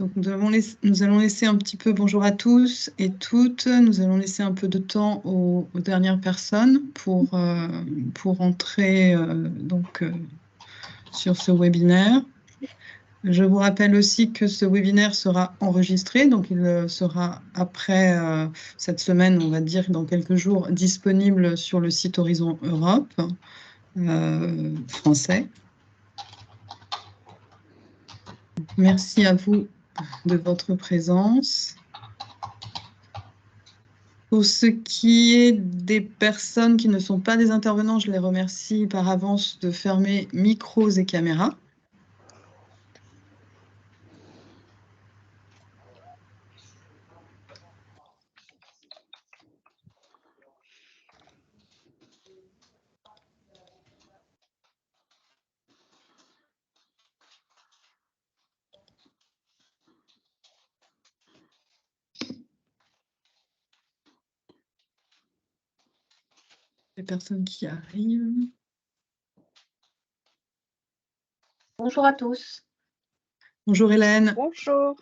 Donc nous allons laisser un petit peu bonjour à tous et toutes. Nous allons laisser un peu de temps aux dernières personnes pour entrer sur ce webinaire. Je vous rappelle aussi que ce webinaire sera enregistré, donc il sera après cette semaine, on va dire dans quelques jours, disponible sur le site Horizon Europe français. Merci à vous de votre présence. Pour ce qui est des personnes qui ne sont pas des intervenants, je les remercie par avance de fermer micros et caméras. Les personnes qui arrivent. Bonjour à tous. Bonjour Hélène. Bonjour.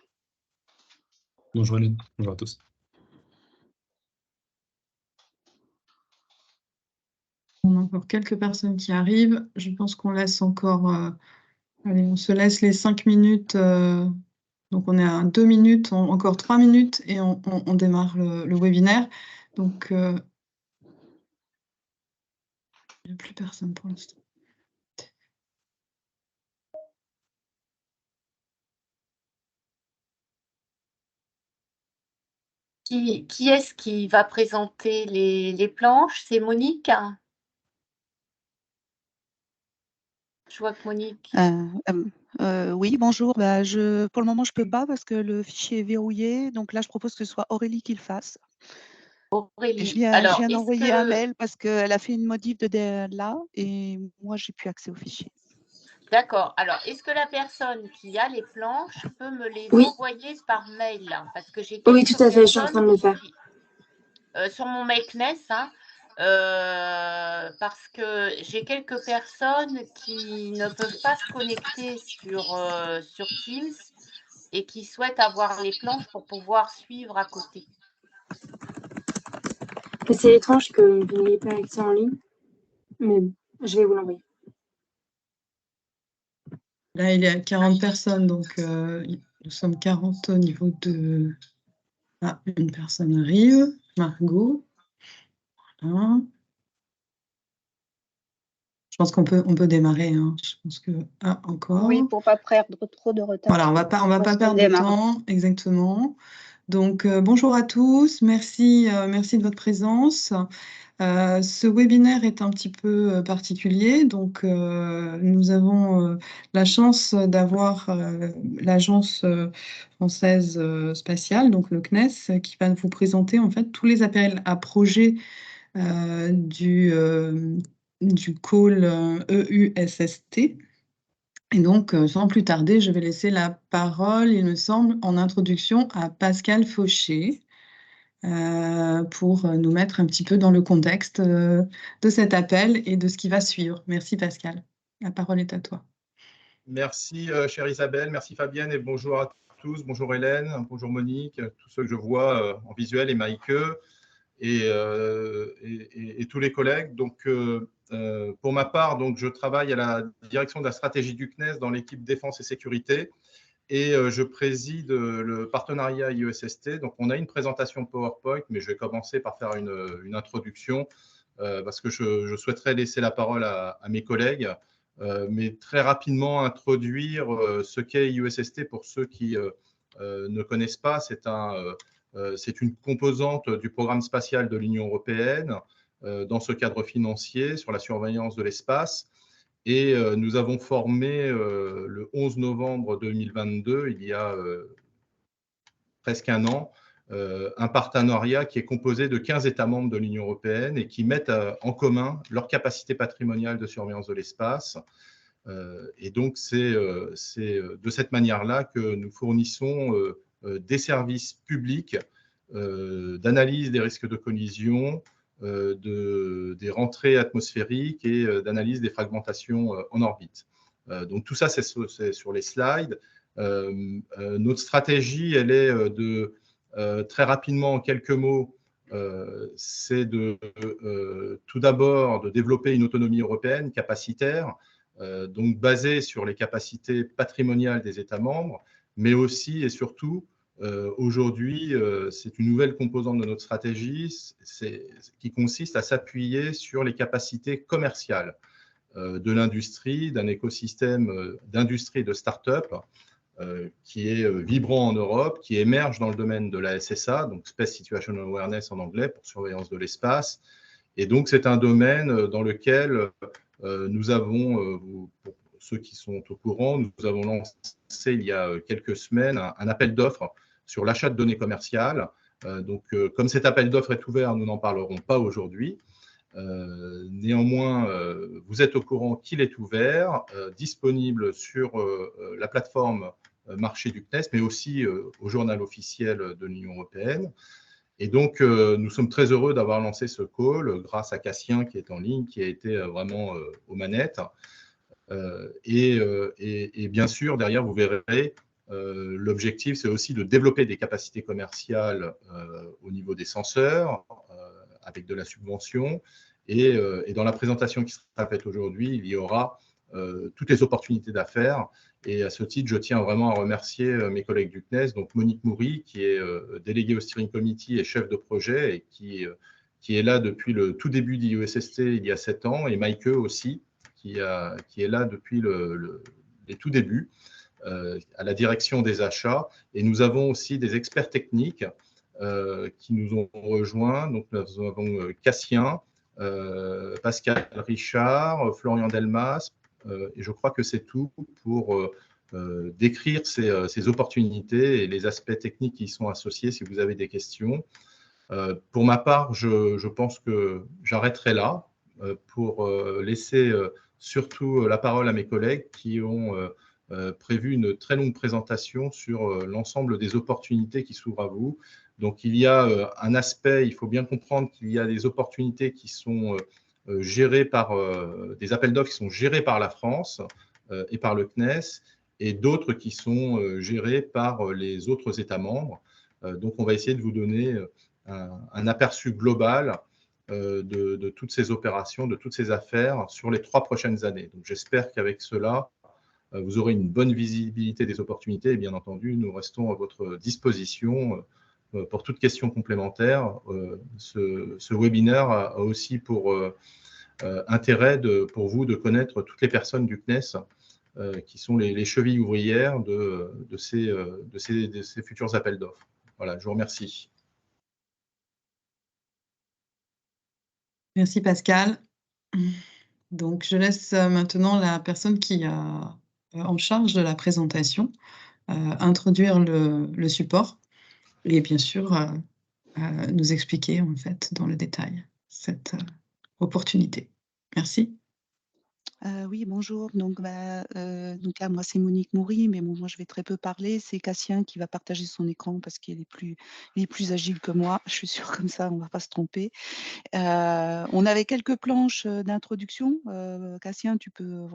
Bonjour Hélène, bonjour à tous. On a encore quelques personnes qui arrivent. Je pense qu'on laisse encore... allez, on se laisse les 5 minutes. Donc on est à 2 minutes, encore 3 minutes et on démarre le webinaire. Donc il n'y a plus personne pour l'instant. Qui est-ce qui va présenter les planches? C'est Monique? Je vois que Monique. Oui, bonjour. Pour le moment, je ne peux pas parce que le fichier est verrouillé. Donc là, je propose que ce soit Aurélie qui le fasse. Aurélie. Je viens d'envoyer un mail parce qu'elle a fait une modif de DLA et moi, j'ai plus accès au fichier. D'accord. Alors, est-ce que la personne qui a les planches peut me les envoyer par mail? Parce que j'ai Oui, tout à fait, je suis en train de le faire. Sur mon mail CNES, parce que j'ai quelques personnes qui ne peuvent pas se connecter sur Teams et qui souhaitent avoir les planches pour pouvoir suivre à côté. C'est étrange que vous n'ayez pas accès en ligne, mais je vais vous l'envoyer. Là, il y a 40 personnes, donc nous sommes 40 au niveau de... Ah, une personne arrive, Margot. Voilà. Je pense qu'on peut démarrer. Hein. Je pense que... Ah, encore. Oui, pour ne pas perdre trop de retard. Voilà, on va pas perdre de temps, exactement. Donc, bonjour à tous, merci de votre présence. Ce webinaire est un petit peu particulier, donc nous avons la chance d'avoir l'Agence française spatiale, donc le CNES, qui va vous présenter en fait tous les appels à projets du call EUSST. Et donc, sans plus tarder, je vais laisser la parole, il me semble, en introduction à Pascal Fauché pour nous mettre un petit peu dans le contexte de cet appel et de ce qui va suivre. Merci Pascal. La parole est à toi. Merci chère Isabelle, merci Fabienne et bonjour à tous. Bonjour Hélène, bonjour Monique, tous ceux que je vois en visuel et Maïke et tous les collègues. Donc, pour ma part, donc, je travaille à la direction de la stratégie du CNES dans l'équipe défense et sécurité et je préside le partenariat IESST. Donc, on a une présentation PowerPoint, mais je vais commencer par faire une introduction parce que je souhaiterais laisser la parole à mes collègues, mais très rapidement introduire ce qu'est IESST pour ceux qui ne connaissent pas. C'est une composante du programme spatial de l'Union européenne dans ce cadre financier sur la surveillance de l'espace. Et nous avons formé le 11 novembre 2022, il y a presque un an, un partenariat qui est composé de 15 États membres de l'Union européenne et qui mettent en commun leur capacité patrimoniale de surveillance de l'espace. Et donc, c'est de cette manière-là que nous fournissons des services publics d'analyse des risques de collision, des rentrées atmosphériques et d'analyse des fragmentations en orbite. Donc tout ça, c'est sur les slides. Notre stratégie, elle est de, très rapidement, en quelques mots, c'est tout d'abord de développer une autonomie européenne capacitaire, donc basée sur les capacités patrimoniales des États membres, mais aussi et surtout, aujourd'hui, c'est une nouvelle composante de notre stratégie, qui consiste à s'appuyer sur les capacités commerciales de l'industrie, d'un écosystème d'industrie et de start-up qui est vibrant en Europe, qui émerge dans le domaine de la SSA, donc Space Situational Awareness en anglais, pour surveillance de l'espace. Et donc, c'est un domaine dans lequel nous avons, pour ceux qui sont au courant, nous avons lancé il y a quelques semaines un appel d'offres sur l'achat de données commerciales. Donc, comme cet appel d'offres est ouvert, nous n'en parlerons pas aujourd'hui. Néanmoins, vous êtes au courant qu'il est ouvert, disponible sur la plateforme marché du CNES, mais aussi au journal officiel de l'Union européenne. Et donc, nous sommes très heureux d'avoir lancé ce call grâce à Cassien qui est en ligne, qui a été vraiment aux manettes. Et bien sûr, derrière, vous verrez, l'objectif, c'est aussi de développer des capacités commerciales au niveau des senseurs, avec de la subvention. Et dans la présentation qui sera faite aujourd'hui, il y aura toutes les opportunités d'affaires. Et à ce titre, je tiens vraiment à remercier mes collègues du CNES, donc Monique Moury, qui est déléguée au Steering Committee et chef de projet, et qui est là depuis le tout début d'IOSST il y a 7 ans, et Maike aussi, qui est là depuis les tout débuts, à la direction des achats. Et nous avons aussi des experts techniques qui nous ont rejoints. Donc, nous avons Cassien, Pascal Richard, Florian Delmas, et je crois que c'est tout pour décrire ces opportunités et les aspects techniques qui y sont associés, si vous avez des questions. Pour ma part, je pense que j'arrêterai là pour laisser surtout la parole à mes collègues qui ont prévu une très longue présentation sur l'ensemble des opportunités qui s'ouvrent à vous. Donc, il y a un aspect, il faut bien comprendre qu'il y a des opportunités qui sont gérées par des appels d'offres qui sont gérés par la France et par le CNES, et d'autres qui sont gérés par les autres États membres. Donc, on va essayer de vous donner un aperçu global de toutes ces opérations, de toutes ces affaires sur les 3 prochaines années. Donc, j'espère qu'avec cela, vous aurez une bonne visibilité des opportunités, et bien entendu, nous restons à votre disposition pour toute question complémentaire. Ce webinaire a aussi pour intérêt pour vous de connaître toutes les personnes du CNES qui sont les chevilles ouvrières de ces futurs appels d'offres. Voilà, je vous remercie. Merci Pascal. Donc, je laisse maintenant la personne qui a en charge de la présentation introduire le support et bien sûr nous expliquer en fait dans le détail cette opportunité. Merci. Oui, bonjour. Donc là, moi, c'est Monique Moury, mais bon, moi, je vais très peu parler. C'est Cassien qui va partager son écran parce qu'il est plus agile que moi. Je suis sûre, comme ça, on ne va pas se tromper. On avait quelques planches d'introduction. Cassien, tu peux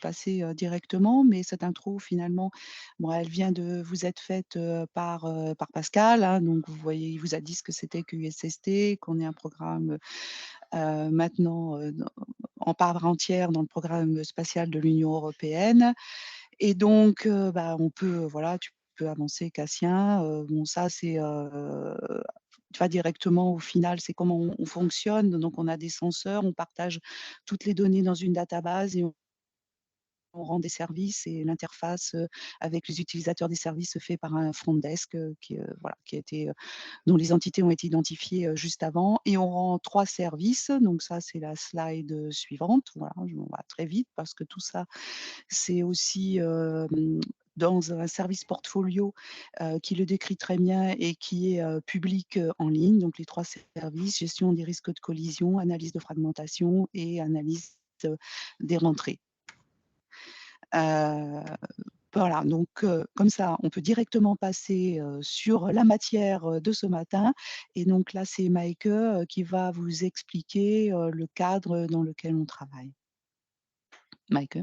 passer directement, mais cette intro, finalement, bon, elle vient de vous être faite par Pascal, hein. Donc, vous voyez, il vous a dit ce que c'était que USST, qu'on est un programme maintenant en part entière dans le programme spatial de l'Union européenne. Et donc, tu peux avancer, Cassien. Bon, ça, c'est directement au final, c'est comment on fonctionne. Donc, on a des senseurs, on partage toutes les données dans une database et on rend des services, et l'interface avec les utilisateurs des services se fait par un front desk dont les entités ont été identifiées juste avant, et on rend 3 services. Donc ça, c'est la slide suivante. Voilà, on va très vite parce que tout ça, c'est aussi dans un service portfolio qui le décrit très bien et qui est public en ligne. Donc les 3 services: gestion des risques de collision, analyse de fragmentation et analyse des rentrées. Voilà, donc comme ça, on peut directement passer sur la matière de ce matin. Et donc là, c'est Maike qui va vous expliquer le cadre dans lequel on travaille. Maike.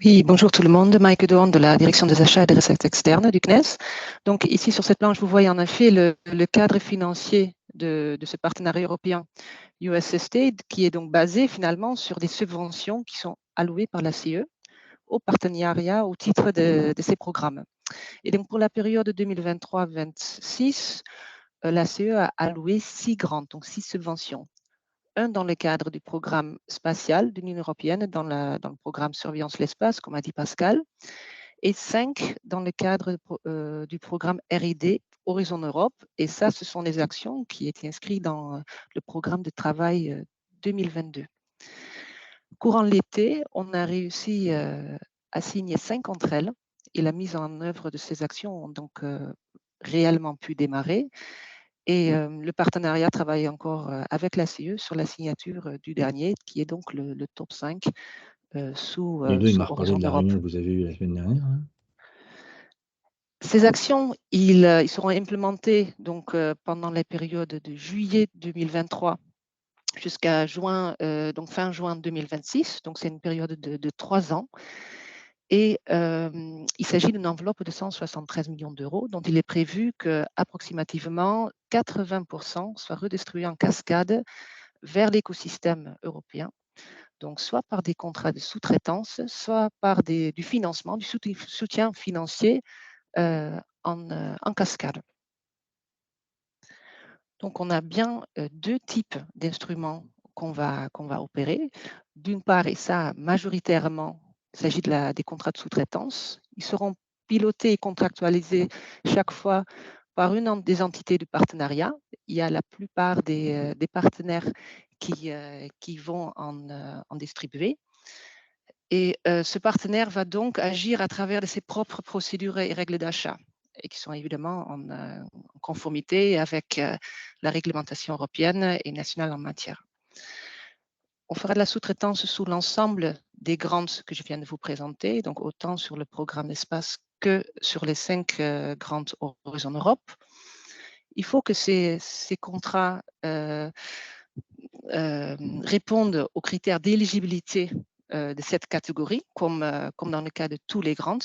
Oui, bonjour tout le monde. Maïke Doorn de la Direction des achats et des recettes externes du CNES. Donc ici sur cette planche, vous voyez en effet le cadre financier de ce partenariat européen USST qui est donc basé finalement sur des subventions qui sont allouées par la CE au partenariat au titre de ces programmes. Et donc pour la période 2023-26, la CE a alloué 6 grants, donc 6 subventions. Un dans le cadre du programme spatial de l'Union européenne, dans le programme Surveillance l'espace, comme a dit Pascal, et 5 dans le cadre du programme R&D Horizon Europe. Et ça, ce sont les actions qui étaient inscrites dans le programme de travail 2022. Courant l'été, on a réussi à signer 5 d'entre elles et la mise en œuvre de ces actions ont donc réellement pu démarrer. Et le partenariat travaille encore avec la CE sur la signature du dernier, qui est donc le top 5 sous il m'a reparlé Horizon de la Europe. réunion que vous avez eue la semaine dernière. Hein. Ces actions, ils seront implémentées donc, pendant les périodes de juillet 2023 jusqu'à donc fin juin 2026. Donc, c'est une période de 3 ans. Et il s'agit d'une enveloppe de 173 millions d'euros dont il est prévu qu'approximativement 80% soient redistribués en cascade vers l'écosystème européen, donc soit par des contrats de sous-traitance, soit par du financement, du soutien financier en cascade. Donc on a bien 2 types d'instruments qu'on va opérer. D'une part, et ça majoritairement, il s'agit des contrats de sous-traitance. Ils seront pilotés et contractualisés chaque fois par une des entités du partenariat. Il y a la plupart des partenaires qui vont en distribuer. Et ce partenaire va donc agir à travers de ses propres procédures et règles d'achat, et qui sont évidemment en conformité avec la réglementation européenne et nationale en matière. On fera de la sous-traitance sous l'ensemble des grants que je viens de vous présenter, donc autant sur le programme espace que sur les 5 grants Horizon Europe. Il faut que ces contrats répondent aux critères d'éligibilité de cette catégorie, comme dans le cas de tous les grants.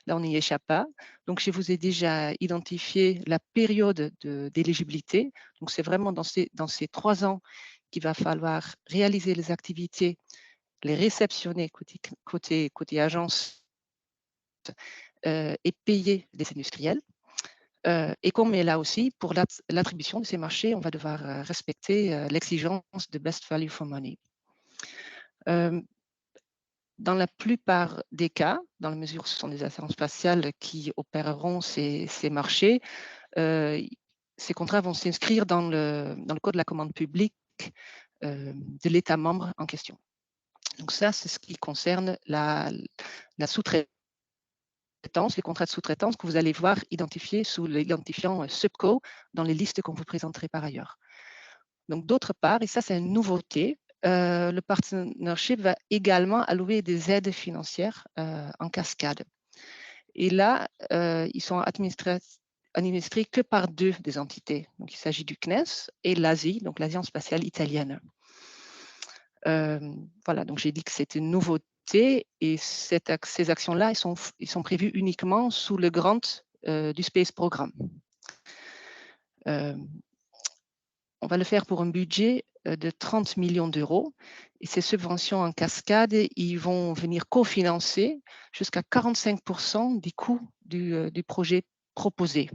Là, on n'y échappe pas. Donc, je vous ai déjà identifié la période d'éligibilité. Donc, c'est vraiment dans ces 3 ans qu'il va falloir réaliser les activités, les réceptionner côté agence et payer les industriels. Et comme là aussi, pour l'attribution de ces marchés, on va devoir respecter l'exigence de best value for money. Dans la plupart des cas, dans la mesure où ce sont des agences spatiales qui opéreront ces marchés, ces contrats vont s'inscrire dans le code de la commande publique de l'État membre en question. Donc ça, c'est ce qui concerne la sous-traitance, les contrats de sous-traitance que vous allez voir identifiés sous l'identifiant SUBCO dans les listes qu'on vous présenterait par ailleurs. Donc d'autre part, et ça c'est une nouveauté, le partnership va également allouer des aides financières en cascade. Et là, ils sont administrés que par 2 des entités. Donc il s'agit du CNES et l'ASI, donc l'Agence spatiale italienne. Voilà, donc j'ai dit que c'était une nouveauté et ces actions-là, ils sont prévues uniquement sous le grant du Space Programme. On va le faire pour un budget de 30 millions d'euros et ces subventions en cascade, ils vont venir cofinancer jusqu'à 45% du coût du projet proposé.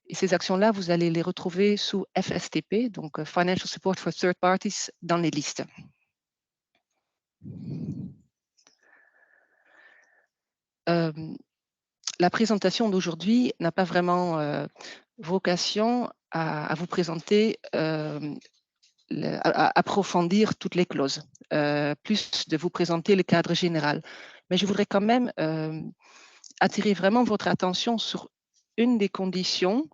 Et ces actions-là, vous allez les retrouver sous FSTP, donc Financial Support for Third Parties, dans les listes. La présentation d'aujourd'hui n'a pas vraiment vocation à vous présenter, à approfondir toutes les clauses, plus de vous présenter le cadre général. Mais je voudrais quand même attirer vraiment votre attention sur une des conditions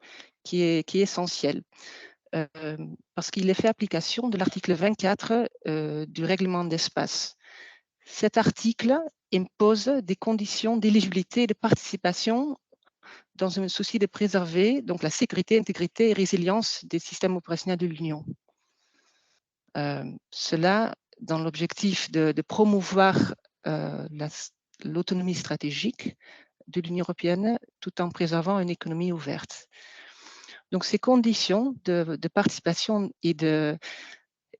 qui est essentielle, parce qu'il est fait application de l'article 24 du règlement d'espace. Cet article impose des conditions d'éligibilité et de participation dans un souci de préserver donc la sécurité, intégrité et résilience des systèmes opérationnels de l'Union. Cela dans l'objectif de promouvoir l'autonomie stratégique de l'Union européenne tout en préservant une économie ouverte. Donc, ces conditions de participation et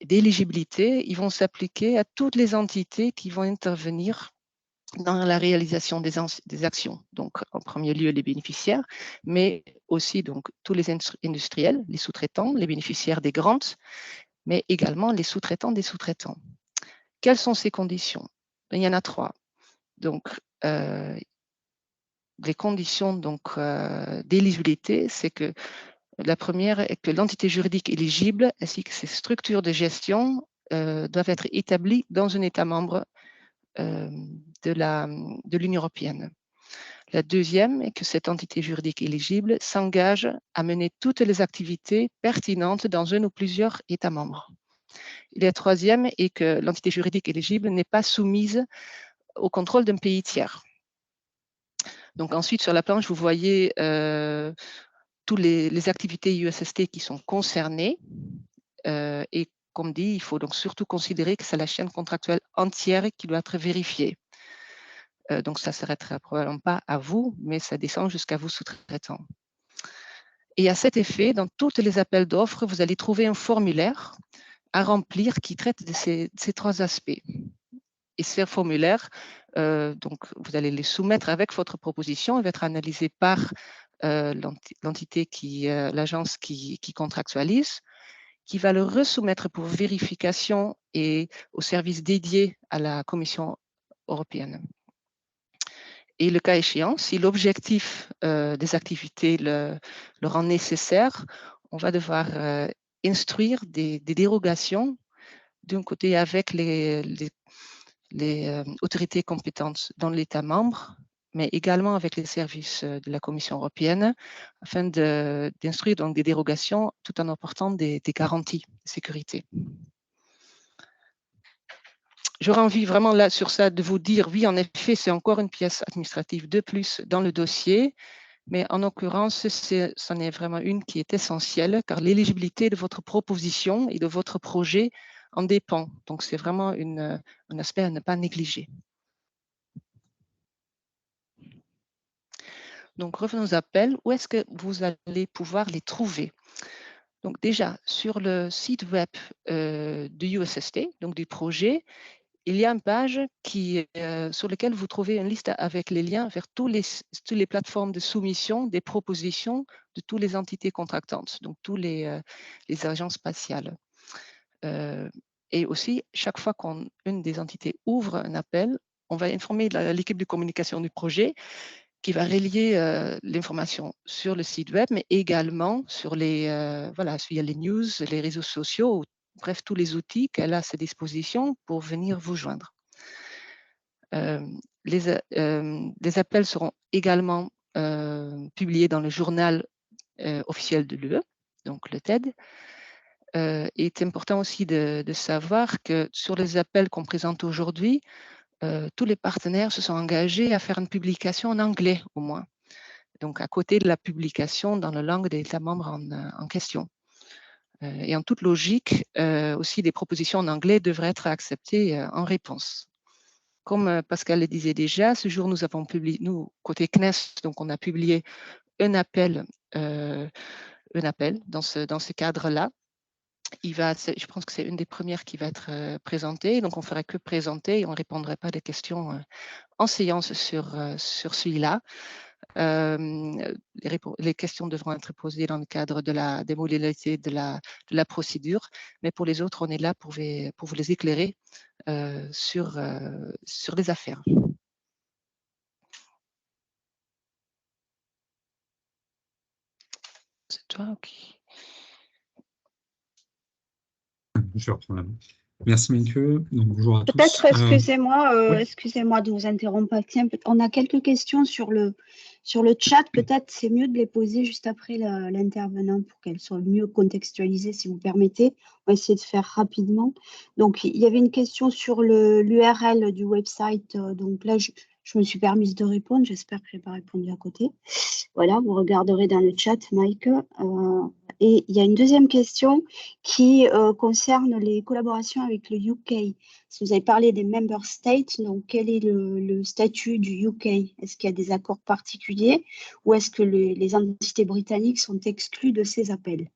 d'éligibilité, ils vont s'appliquer à toutes les entités qui vont intervenir dans la réalisation des actions. Donc, en premier lieu, les bénéficiaires, mais aussi donc, tous les industriels, les sous-traitants, les bénéficiaires des grants, mais également les sous-traitants des sous-traitants. Quelles sont ces conditions? Il y en a 3. Donc, les conditions d'éligibilité, c'est que la première est que l'entité juridique éligible ainsi que ses structures de gestion doivent être établies dans un État membre de l'Union européenne. La deuxième est que cette entité juridique éligible s'engage à mener toutes les activités pertinentes dans un ou plusieurs États membres. Et la troisième est que l'entité juridique éligible n'est pas soumise au contrôle d'un pays tiers. Donc ensuite, sur la planche, vous voyez toutes les activités USST qui sont concernées. Et comme dit, il faut donc surtout considérer que c'est la chaîne contractuelle entière qui doit être vérifiée. Donc ça ne s'arrêtera probablement pas à vous, mais ça descend jusqu'à vous sous-traitants. Et à cet effet, dans tous les appels d'offres, vous allez trouver un formulaire à remplir qui traite de ces 3 aspects. Et ces formulaires, donc vous allez les soumettre avec votre proposition. Il va être analysé par l'entité l'agence qui contractualise, qui va le resoumettre pour vérification et au service dédié à la Commission européenne. Et le cas échéant, si l'objectif des activités le rend nécessaire, on va devoir instruire des dérogations d'un côté avec les autorités compétentes dans l'État membre, mais également avec les services de la Commission européenne, afin d'instruire donc des dérogations tout en apportant des garanties de sécurité. J'aurais envie vraiment là sur ça de vous dire, oui, en effet, c'est encore une pièce administrative de plus dans le dossier, mais en l'occurrence, c'en est vraiment une qui est essentielle, car l'éligibilité de votre proposition et de votre projet en dépend. Donc, c'est vraiment un aspect à ne pas négliger. Donc, revenons aux appels. Où est-ce que vous allez pouvoir les trouver? Donc, déjà, sur le site web du USST, donc du projet, il y a une page sur laquelle vous trouvez une liste avec les liens vers toutes les plateformes de soumission des propositions de toutes les entités contractantes, donc tous les agences spatiales. Et aussi, chaque fois qu'une des entités ouvre un appel, on va informer l'équipe de communication du projet qui va relier l'information sur le site web, mais également sur via les news, les réseaux sociaux, bref, tous les outils qu'elle a à sa disposition pour venir vous joindre. Les appels seront également publiés dans le journal officiel de l'UE, donc le TED. Il est important aussi de savoir que sur les appels qu'on présente aujourd'hui, tous les partenaires se sont engagés à faire une publication en anglais au moins, donc à côté de la publication dans la langue des États membres en question. Et en toute logique, aussi des propositions en anglais devraient être acceptées en réponse. Comme Pascal le disait déjà, ce jour nous avons publié, nous, côté CNES, donc on a publié un appel dans ce cadre-là. Je pense que c'est une des premières qui va être présentée, donc on ne ferait que présenter et on ne répondrait pas des questions en séance sur celui-là. Les questions devront être posées dans le cadre des modalités de la procédure, mais pour les autres, on est là pour vous les éclairer sur les affaires. C'est toi, ok. Je reprends la main. Merci Maïke. Bonjour à tous. Peut-être, excusez-moi de vous interrompre. Tiens, on a quelques questions sur le chat. Peut-être c'est mieux de les poser juste après l'intervenant pour qu'elles soient mieux contextualisées, si vous permettez. On va essayer de faire rapidement. Donc, il y avait une question sur l'URL du website. Donc là, je me suis permise de répondre. J'espère que je n'ai pas répondu à côté. Voilà, vous regarderez dans le chat, Mike. Et il y a une deuxième question qui concerne les collaborations avec le UK. Si vous avez parlé des member states, donc quel est le statut du UK? Est-ce qu'il y a des accords particuliers ou est-ce que les entités britanniques sont exclues de ces appels?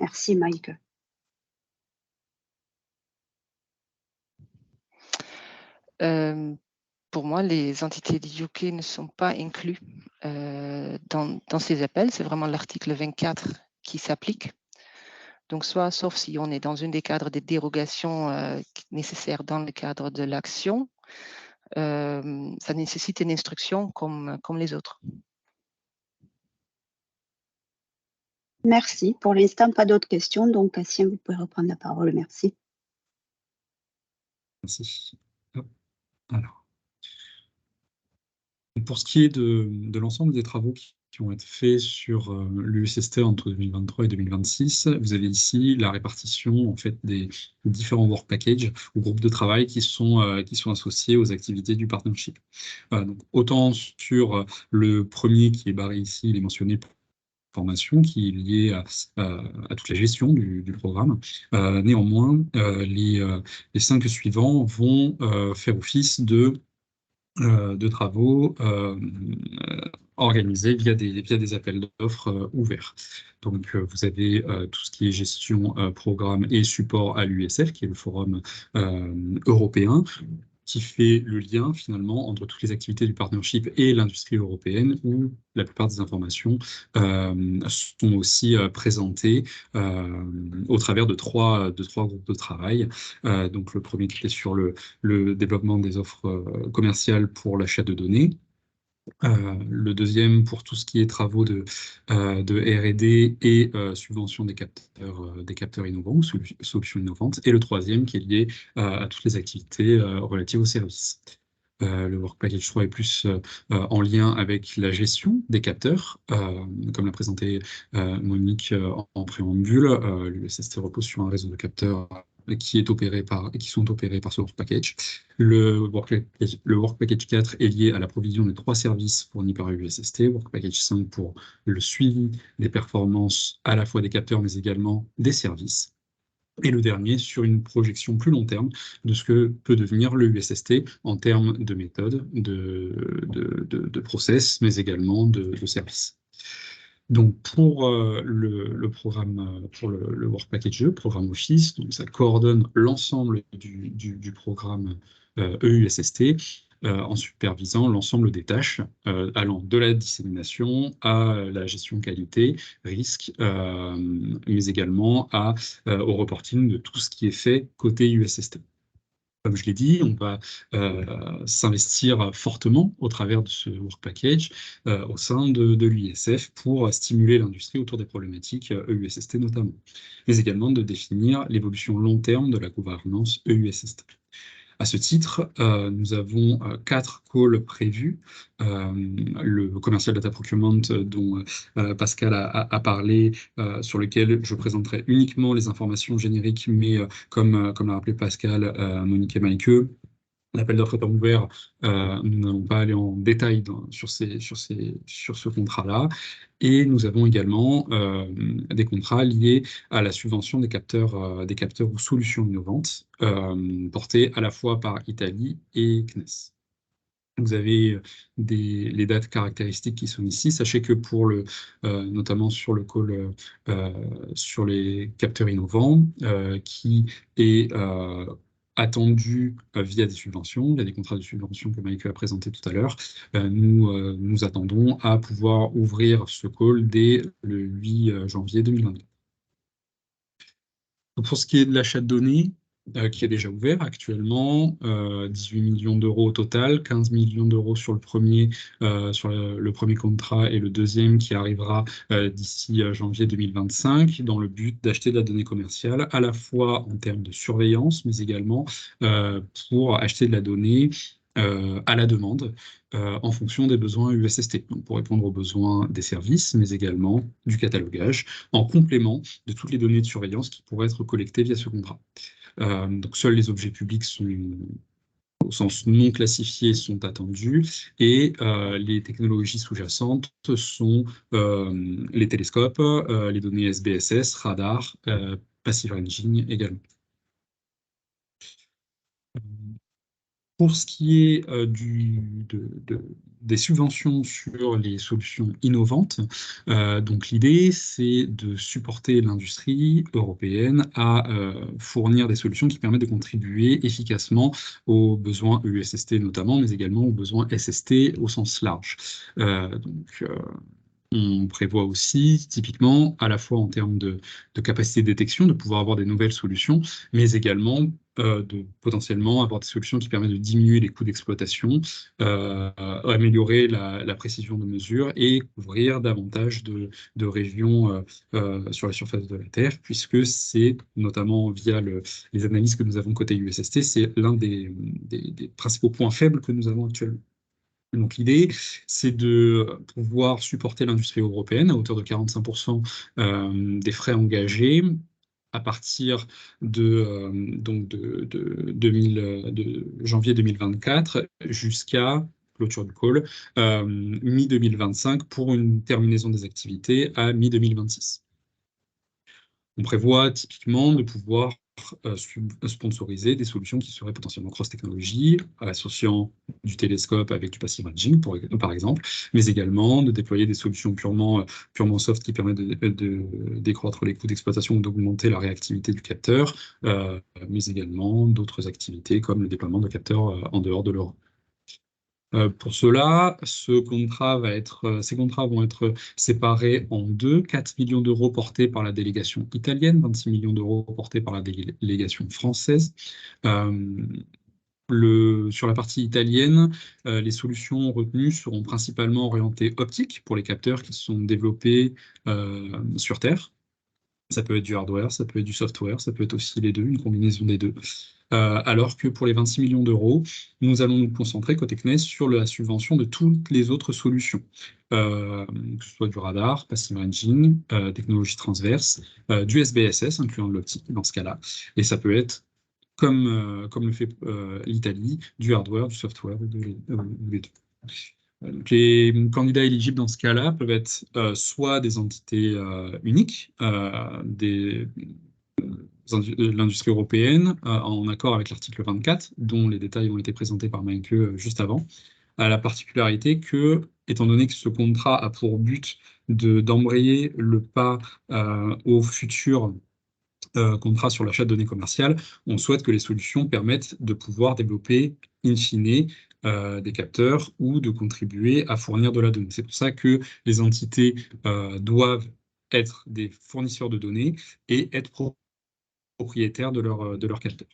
Merci, Mike. Pour moi, les entités du UK ne sont pas incluses dans ces appels. C'est vraiment l'article 24 qui s'applique. Donc, sauf si on est dans un des cadres des dérogations nécessaires dans le cadre de l'action, ça nécessite une instruction comme les autres. Merci. Pour l'instant, pas d'autres questions. Donc, Cassien, vous pouvez reprendre la parole. Merci. Merci. Alors. Pour ce qui est de l'ensemble des travaux qui ont été faits sur l'USST entre 2023 et 2026, vous avez ici la répartition en fait, des différents work packages ou groupes de travail qui sont associés aux activités du partnership. Donc, autant sur le premier qui est barré ici, il est mentionné pour formation qui est liée à toute la gestion du programme. Néanmoins, les 5 suivants vont faire office de travaux organisés via des appels d'offres ouverts. Donc, vous avez tout ce qui est gestion, programme et support à l'USF, qui est le forum européen, qui fait le lien finalement entre toutes les activités du partnership et l'industrie européenne, où la plupart des informations sont aussi présentées au travers de trois groupes de travail. Donc le premier qui est sur le développement des offres commerciales pour l'achat de données. Le deuxième pour tout ce qui est travaux de R&D et subvention des capteurs innovants, solutions innovantes, et le troisième qui est lié à toutes les activités relatives aux services. Le Work Package 3 est plus en lien avec la gestion des capteurs, comme l'a présenté Monique en préambule. L'USST repose sur un réseau de capteurs qui sont opérés par ce Work Package. Le Work Package 4 est lié à la provision des 3 services fournis par l'USST, Work Package 5 pour le suivi des performances à la fois des capteurs mais également des services. Et le dernier sur une projection plus long terme de ce que peut devenir le USST en termes de méthode, de process, mais également de services. Donc pour le programme, pour le Work Package 2, programme Office, donc ça coordonne l'ensemble du programme EUSST en supervisant l'ensemble des tâches allant de la dissémination à la gestion qualité, risque, mais également au reporting de tout ce qui est fait côté USST. Comme je l'ai dit, on va s'investir fortement au travers de ce Work Package au sein de l'ISF pour stimuler l'industrie autour des problématiques EUSST notamment, mais également de définir l'évolution long terme de la gouvernance EUSST. À ce titre, nous avons 4 calls prévus. Le Commercial Data Procurement dont Pascal a parlé, sur lequel je présenterai uniquement les informations génériques, mais comme l'a rappelé Pascal, Monique et Maïke, l'appel d'offres étant ouvert, nous n'allons pas aller en détail sur ce contrat-là. Et nous avons également des contrats liés à la subvention des capteurs ou solutions innovantes, portés à la fois par Italie et CNES. Vous avez les dates caractéristiques qui sont ici. Sachez que notamment sur le call sur les capteurs innovants, qui est attendu via des subventions, il y a des contrats de subvention que Mike a présenté tout à l'heure. Nous attendons à pouvoir ouvrir ce call dès le 8 janvier 2022. Donc pour ce qui est de l'achat de données, qui est déjà ouvert actuellement, 18 millions d'euros au total, 15 millions d'euros sur le premier contrat et le deuxième qui arrivera d'ici janvier 2025 dans le but d'acheter de la donnée commerciale à la fois en termes de surveillance mais également pour acheter de la donnée à la demande en fonction des besoins USST, donc pour répondre aux besoins des services, mais également du catalogage, en complément de toutes les données de surveillance qui pourraient être collectées via ce contrat. Donc seuls les objets publics sont au sens non classifié sont attendues, et les technologies sous-jacentes sont les télescopes, les données SBSS, radar, passive ranging également. Pour ce qui est des subventions sur les solutions innovantes, donc l'idée, c'est de supporter l'industrie européenne à fournir des solutions qui permettent de contribuer efficacement aux besoins EUSST notamment, mais également aux besoins SST au sens large. On prévoit aussi, typiquement, à la fois en termes de capacité de détection, de pouvoir avoir des nouvelles solutions, mais également de potentiellement avoir des solutions qui permettent de diminuer les coûts d'exploitation, améliorer la précision de mesure et couvrir davantage de régions sur la surface de la Terre, puisque c'est, notamment via les analyses que nous avons côté USST, c'est l'un des principaux points faibles que nous avons actuellement. Donc l'idée, c'est de pouvoir supporter l'industrie européenne à hauteur de 45% des frais engagés à partir de janvier 2024 jusqu'à clôture du call, mi-2025 pour une terminaison des activités à mi-2026. On prévoit typiquement de pouvoir sponsoriser des solutions qui seraient potentiellement cross-technologie, associant du télescope avec du passive ranging, par exemple, mais également de déployer des solutions purement soft qui permettent de décroître les coûts d'exploitation ou d'augmenter la réactivité du capteur, mais également d'autres activités comme le déploiement de capteurs en dehors de l'Europe. Pour cela, ces contrats vont être séparés en deux, 4 millions d'euros portés par la délégation italienne, 26 millions d'euros portés par la délégation française. Sur la partie italienne, les solutions retenues seront principalement orientées optiques pour les capteurs qui sont développés sur Terre. Ça peut être du hardware, ça peut être du software, ça peut être aussi les deux, une combinaison des deux. Alors que pour les 26 millions d'euros, nous allons nous concentrer côté CNES sur la subvention de toutes les autres solutions, que ce soit du radar, passive ranging, technologie transverse, du SBSS, incluant de l'optique dans ce cas-là, et ça peut être, comme le fait l'Italie, du hardware, du software, les deux. Les candidats éligibles dans ce cas-là peuvent être soit des entités uniques, de l'industrie européenne, en accord avec l'article 24, dont les détails ont été présentés par Maïke juste avant, à la particularité que, étant donné que ce contrat a pour but d'embrayer le pas au futur contrat sur l'achat de données commerciales, on souhaite que les solutions permettent de pouvoir développer in fine des capteurs ou de contribuer à fournir de la donnée. C'est pour ça que les entités doivent être des fournisseurs de données et être propriétaires de leur capteurs.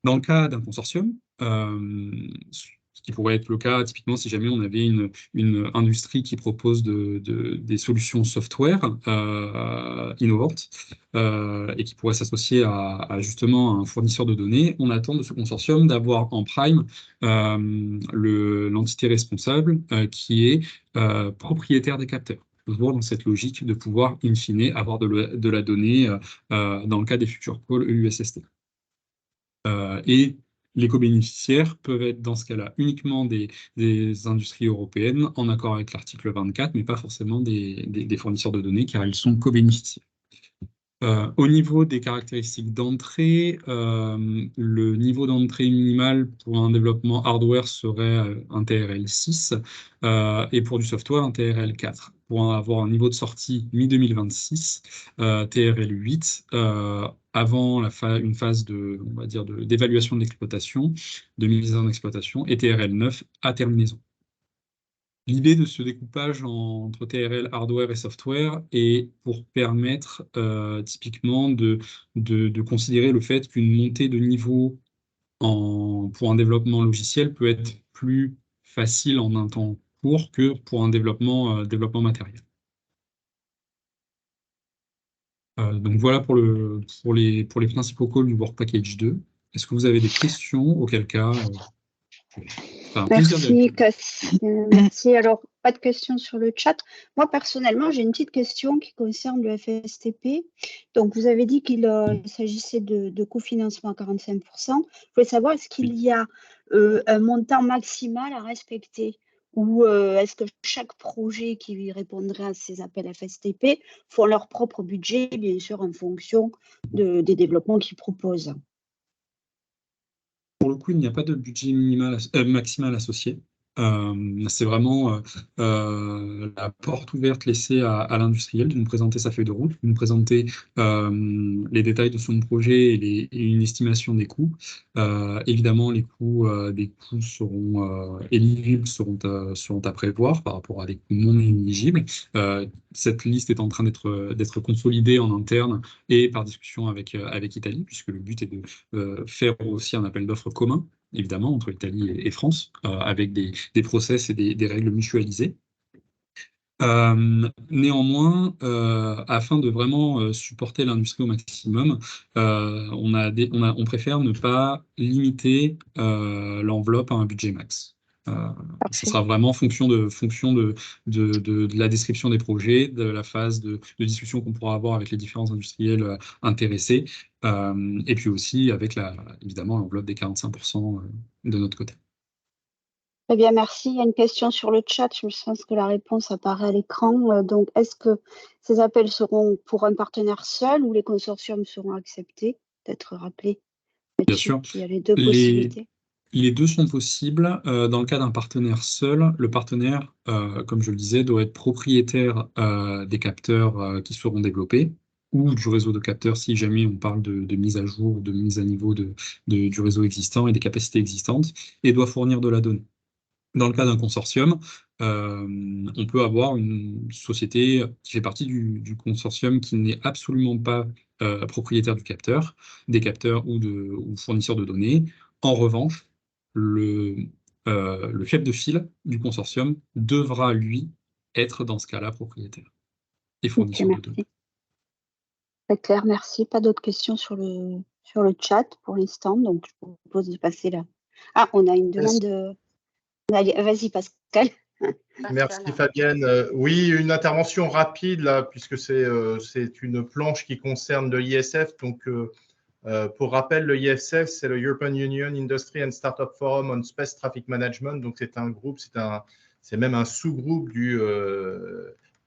Dans le cas d'un consortium, ce qui pourrait être le cas typiquement si jamais on avait une industrie qui propose des solutions software innovantes et qui pourrait s'associer à justement un fournisseur de données, on attend de ce consortium d'avoir en prime l'entité responsable qui est propriétaire des capteurs. Toujours dans cette logique de pouvoir, in fine, avoir de la donnée dans le cas des futurs pôles EUSST. Et les co-bénéficiaires peuvent être dans ce cas-là uniquement des industries européennes en accord avec l'article 24, mais pas forcément des fournisseurs de données car ils sont co-bénéficiaires. Au niveau des caractéristiques d'entrée, le niveau d'entrée minimal pour un développement hardware serait un TRL 6 et pour du software un TRL 4. Pour avoir un niveau de sortie mi-2026, TRL 8, avant une phase d'évaluation de l'exploitation, de mise en exploitation, et TRL 9 à terminaison. L'idée de ce découpage entre TRL, hardware et software est pour permettre typiquement de considérer le fait qu'une montée de niveau pour un développement logiciel peut être plus facile en un temps court que pour un développement matériel. Donc voilà pour les principaux calls du Work Package 2. Est-ce que vous avez des questions? Auquel cas, merci Cassien. Merci. Alors, pas de questions sur le chat. Moi, personnellement, j'ai une petite question qui concerne le FSTP. Donc, vous avez dit qu'il s'agissait de cofinancement à 45%. Je voulais savoir, est-ce qu'il y a un montant maximal à respecter ou est-ce que chaque projet qui répondrait à ces appels FSTP font leur propre budget, bien sûr, en fonction des développements qu'ils proposent? Pour le coup, il n'y a pas de budget maximal associé. C'est vraiment la porte ouverte laissée à l'industriel de nous présenter sa feuille de route, de nous présenter les détails de son projet et une estimation des coûts. Évidemment, les coûts seront éligibles, seront à prévoir par rapport à des coûts non éligibles. Cette liste est en train d'être consolidée en interne et par discussion avec Italie, puisque le but est de faire aussi un appel d'offres commun, évidemment, entre Italie et France, avec des process et des règles mutualisées. Néanmoins, afin de vraiment supporter l'industrie au maximum, on préfère ne pas limiter l'enveloppe à un budget max. Ce sera vraiment en fonction de la description des projets, de la phase de discussion qu'on pourra avoir avec les différents industriels intéressés, et puis aussi avec évidemment l'enveloppe des 45% de notre côté. Très bien, merci. Il y a une question sur le chat. Je pense que la réponse apparaît à l'écran. Donc, est-ce que ces appels seront pour un partenaire seul ou les consortiums seront acceptés? Peut-être rappeler. Bien sûr. Il y a les deux possibilités. Les deux sont possibles. Dans le cas d'un partenaire seul, le partenaire, comme je le disais, doit être propriétaire des capteurs qui seront développés ou du réseau de capteurs si jamais on parle de mise à jour, de mise à niveau du réseau existant et des capacités existantes, et doit fournir de la donnée. Dans le cas d'un consortium, on peut avoir une société qui fait partie du consortium qui n'est absolument pas propriétaire des capteurs ou fournisseur de données. En revanche, le chef de file du consortium devra, lui, être dans ce cas-là propriétaire et fournisseur de données. Très clair, merci. Pas d'autres questions sur le chat pour l'instant, donc je vous propose de passer là. Ah, on a une demande de... Vas-y, Pascal. Merci Fabienne. Oui, une intervention rapide là, puisque c'est une planche qui concerne le ISF. Donc, pour rappel, le ISF, c'est le European Union Industry and Startup Forum on Space Traffic Management. Donc, c'est un groupe, c'est même un sous-groupe du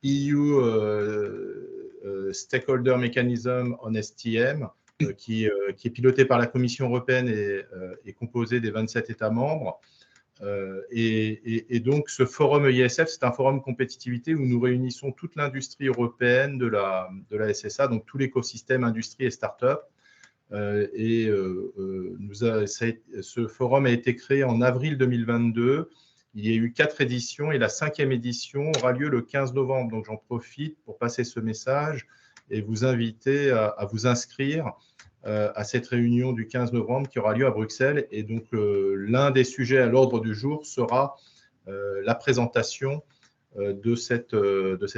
EU Stakeholder Mechanism on STM, qui est piloté par la Commission européenne et est composé des 27 États membres. Et donc, ce forum EISF, c'est un forum compétitivité où nous réunissons toute l'industrie européenne de la SSA, donc tout l'écosystème industrie et start-up. Ce forum a été créé en avril 2022. Il y a eu 4 éditions et la 5e édition aura lieu le 15 novembre. Donc, j'en profite pour passer ce message et vous inviter à vous inscrire à cette réunion du 15 novembre qui aura lieu à Bruxelles. Et donc, l'un des sujets à l'ordre du jour sera la présentation de cet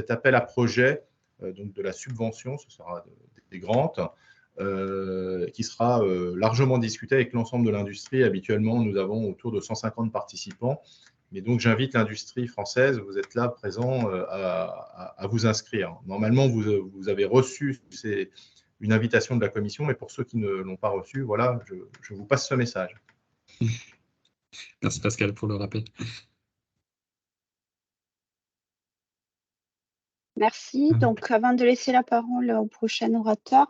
appel à projet, donc de la subvention, ce sera des grants, qui sera largement discuté avec l'ensemble de l'industrie. Habituellement, nous avons autour de 150 participants. Mais donc, j'invite l'industrie française, vous êtes là présent, à vous inscrire. Normalement, vous avez reçu une invitation de la commission, mais pour ceux qui ne l'ont pas reçu, voilà, je vous passe ce message. Merci Pascal pour le rappel. Merci. Donc, avant de laisser la parole au prochain orateur,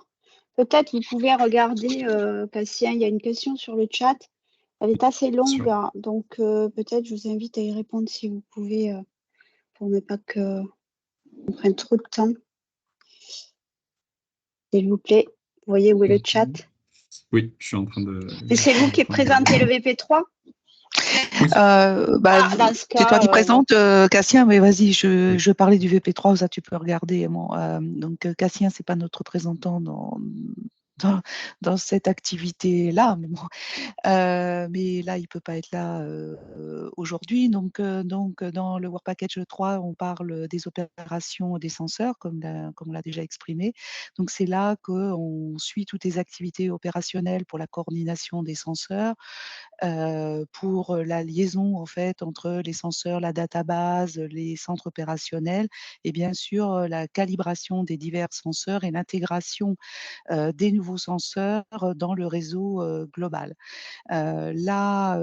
peut-être vous pouvez regarder, Cassien, il y a une question sur le chat. Elle est assez longue, donc peut-être je vous invite à y répondre si vous pouvez, pour ne pas qu'on prenne trop de temps. S'il vous plaît, vous voyez où est le chat? Oui, je suis en train de... Et c'est vous qui présentez le VP3? C'est toi qui présente, Cassien, mais vas-y, je parlais du VP3, ça tu peux regarder. Donc, Cassien, ce n'est pas notre représentant dans cette activité-là. Mais là, il ne peut pas être là aujourd'hui. Donc, dans le Work Package 3, on parle des opérations des censeurs, comme on l'a déjà exprimé. Donc, c'est là qu'on suit toutes les activités opérationnelles pour la coordination des censeurs. pour la liaison en fait entre les senseurs, la database, les centres opérationnels et bien sûr la calibration des divers senseurs et l'intégration des nouveaux senseurs dans le réseau global. Là,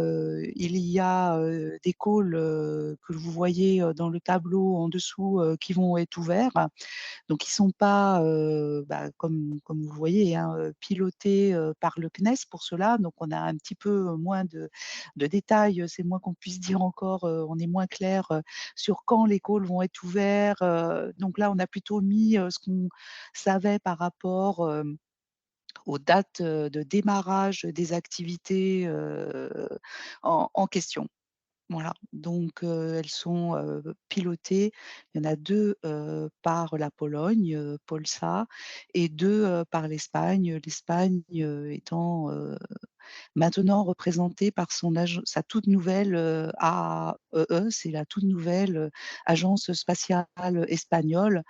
il y a des calls que vous voyez dans le tableau en dessous qui vont être ouverts. Donc, ils ne sont pas, comme vous voyez, hein, pilotés par le CNES pour cela. Donc, on a un petit peu moins de détails. C'est moins qu'on puisse dire encore, on est moins clair sur quand les calls vont être ouverts. Donc là, on a plutôt mis ce qu'on savait par rapport aux dates de démarrage des activités en question. Voilà, donc elles sont pilotées. Il y en a 2 par la Pologne, Polsa, et 2 par l'Espagne. L'Espagne étant maintenant représentée par sa toute nouvelle AEE, c'est la toute nouvelle agence spatiale espagnole.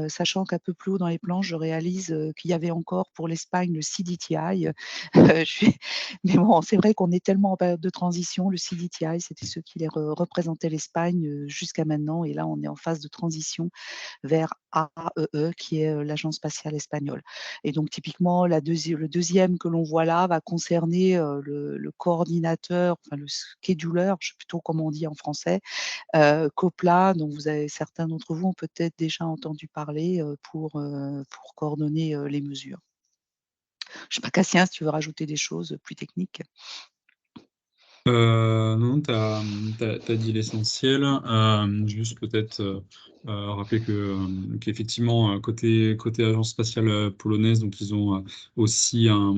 Sachant qu'un peu plus haut dans les plans, je réalise qu'il y avait encore pour l'Espagne le CDTI. Mais bon, c'est vrai qu'on est tellement en période de transition. Le CDTI, c'était ceux qui représentaient l'Espagne jusqu'à maintenant. Et là, on est en phase de transition vers AEE, qui est l'Agence spatiale espagnole. Et donc, typiquement, le deuxième que l'on voit là va concerner le coordinateur, enfin le scheduler, je ne sais plutôt comment on dit en français, COPLA, dont certains d'entre vous ont peut-être déjà entendu parler pour coordonner les mesures. Je ne sais pas, Cassien, si tu veux rajouter des choses plus techniques. Non, tu as dit l'essentiel. Juste peut-être rappeler qu'effectivement, côté agence spatiale polonaise, donc ils ont aussi un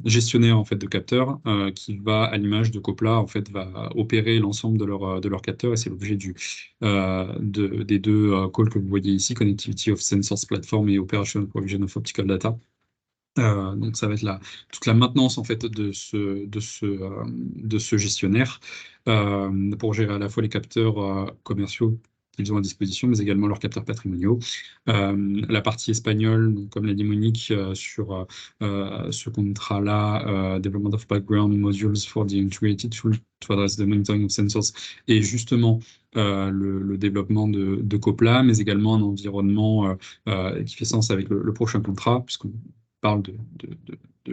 gestionnaire en fait, de capteurs qui va, à l'image de Copla, en fait, va opérer l'ensemble de leurs capteurs. Et c'est l'objet des deux calls que vous voyez ici, Connectivity of Sensors Platform et Operational Provision of Optical Data. Donc ça va être toute la maintenance en fait de ce gestionnaire pour gérer à la fois les capteurs commerciaux qu'ils ont à disposition, mais également leurs capteurs patrimoniaux. La partie espagnole, donc, comme l'a dit Monique, sur ce contrat-là, Development of Background Modules for the Integrated Tool to Address the Monitoring of Sensors, et justement le développement de COPLA, mais également un environnement qui fait sens avec le prochain contrat, puisqu'on parle de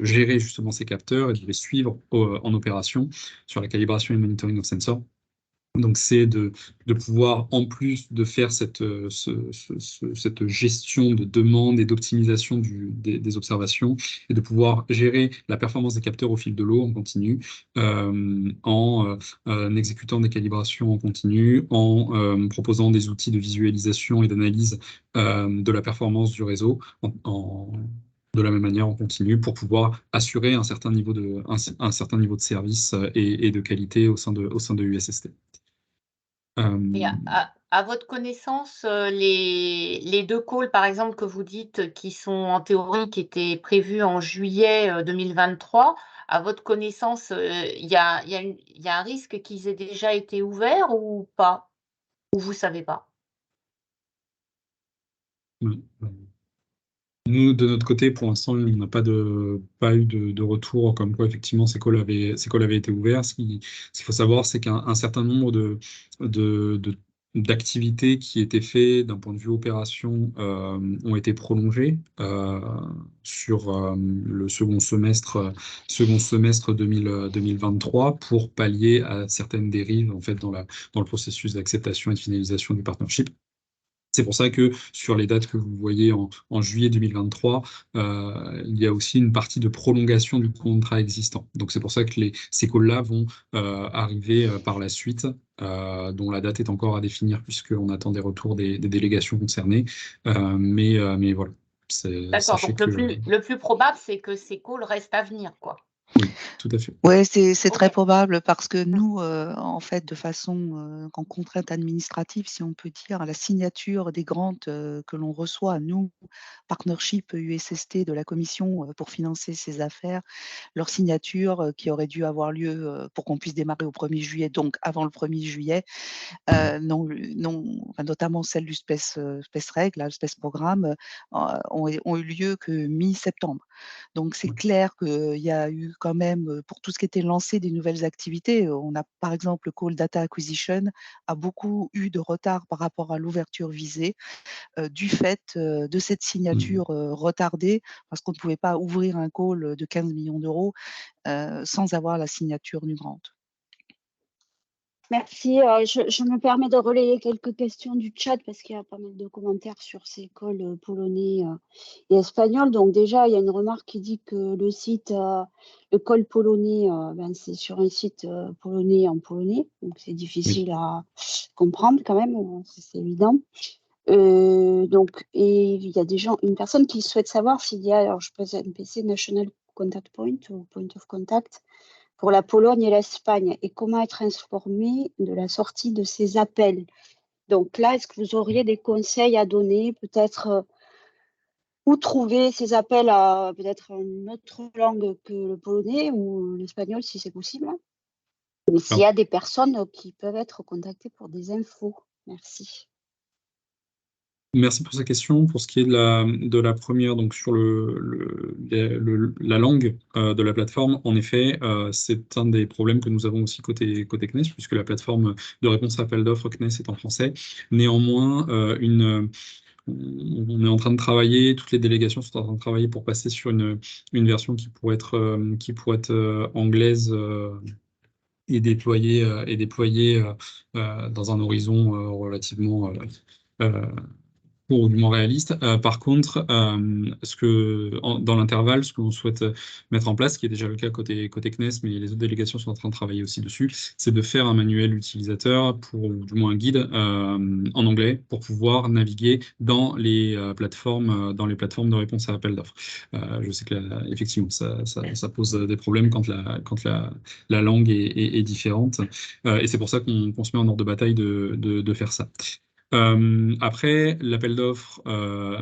gérer justement ces capteurs et de les suivre en opération sur la calibration et le monitoring of sensors. Donc, c'est de pouvoir, en plus de faire cette gestion de demande et d'optimisation des observations, et de pouvoir gérer la performance des capteurs au fil de l'eau en continu, en exécutant des calibrations en continu, en proposant des outils de visualisation et d'analyse de la performance du réseau de la même manière en continu pour pouvoir assurer un certain niveau de service et de qualité au sein de USST. Et à votre connaissance, les 2 calls, par exemple, que vous dites qui sont en théorie, qui étaient prévus en juillet 2023, à votre connaissance, il y a un risque qu'ils aient déjà été ouverts ou pas? Ou vous ne savez pas? Nous, de notre côté, pour l'instant, on n'a pas eu de retour comme quoi, effectivement, ces calls avaient été ouverts. Ce qu'il faut savoir, c'est qu'un certain nombre d'activités qui étaient faites d'un point de vue opération ont été prolongées sur le second semestre 2023 pour pallier à certaines dérives en fait, dans le processus d'acceptation et de finalisation du partnership. C'est pour ça que sur les dates que vous voyez en juillet 2023, il y a aussi une partie de prolongation du contrat existant. Donc c'est pour ça que ces calls-là vont arriver par la suite, dont la date est encore à définir puisqu'on attend des retours des délégations concernées. Mais voilà. D'accord, donc le plus probable, c'est que ces calls restent à venir, quoi. Oui, tout à fait. Oui, c'est très probable parce que nous, en fait, de façon en contrainte administrative, si on peut dire, la signature des grants que l'on reçoit, nous, partnership USST de la Commission pour financer ces affaires, leur signature qui aurait dû avoir lieu pour qu'on puisse démarrer au 1er juillet, donc avant le 1er juillet, notamment celle du Space Reg, le Space Programme, ont eu lieu que mi-septembre. Donc c'est clair qu'il y a eu quand même, pour tout ce qui était lancé des nouvelles activités, on a par exemple le call Data Acquisition a beaucoup eu de retard par rapport à l'ouverture visée, du fait de cette signature retardée, parce qu'on ne pouvait pas ouvrir un call de 15 millions d'euros sans avoir la signature du grant. Merci. Je me permets de relayer quelques questions du chat parce qu'il y a pas mal de commentaires sur ces calls polonais et espagnols. Donc déjà, il y a une remarque qui dit que le site, le call polonais, c'est sur un site polonais en polonais. Donc c'est difficile à comprendre quand même, c'est évident. Donc, et il y a une personne qui souhaite savoir s'il y a, alors je pose un PC National Contact Point ou Point of Contact pour la Pologne et l'Espagne, et comment être informé de la sortie de ces appels. Donc là, est-ce que vous auriez des conseils à donner, peut-être où trouver ces appels à peut-être une autre langue que le polonais ou l'espagnol, si c'est possible? Et s'il y a des personnes qui peuvent être contactées pour des infos. Merci. Merci pour cette question. Pour ce qui est de la première, donc sur la langue de la plateforme, en effet, c'est un des problèmes que nous avons aussi côté CNES, puisque la plateforme de réponse à appel d'offres CNES est en français. Néanmoins, on est en train de travailler, toutes les délégations sont en train de travailler pour passer sur une version qui pourrait être anglaise et déployée dans un horizon relativement court ou du moins réaliste. Par contre, dans l'intervalle, ce que l'on souhaite mettre en place, ce qui est déjà le cas côté CNES, mais les autres délégations sont en train de travailler aussi dessus, c'est de faire un manuel utilisateur, ou du moins un guide en anglais, pour pouvoir naviguer dans les plateformes de réponse à appel d'offres. Je sais que effectivement, ça pose des problèmes quand la langue est différente, et c'est pour ça qu'on se met en ordre de bataille de faire ça. Après, l'appel d'offres,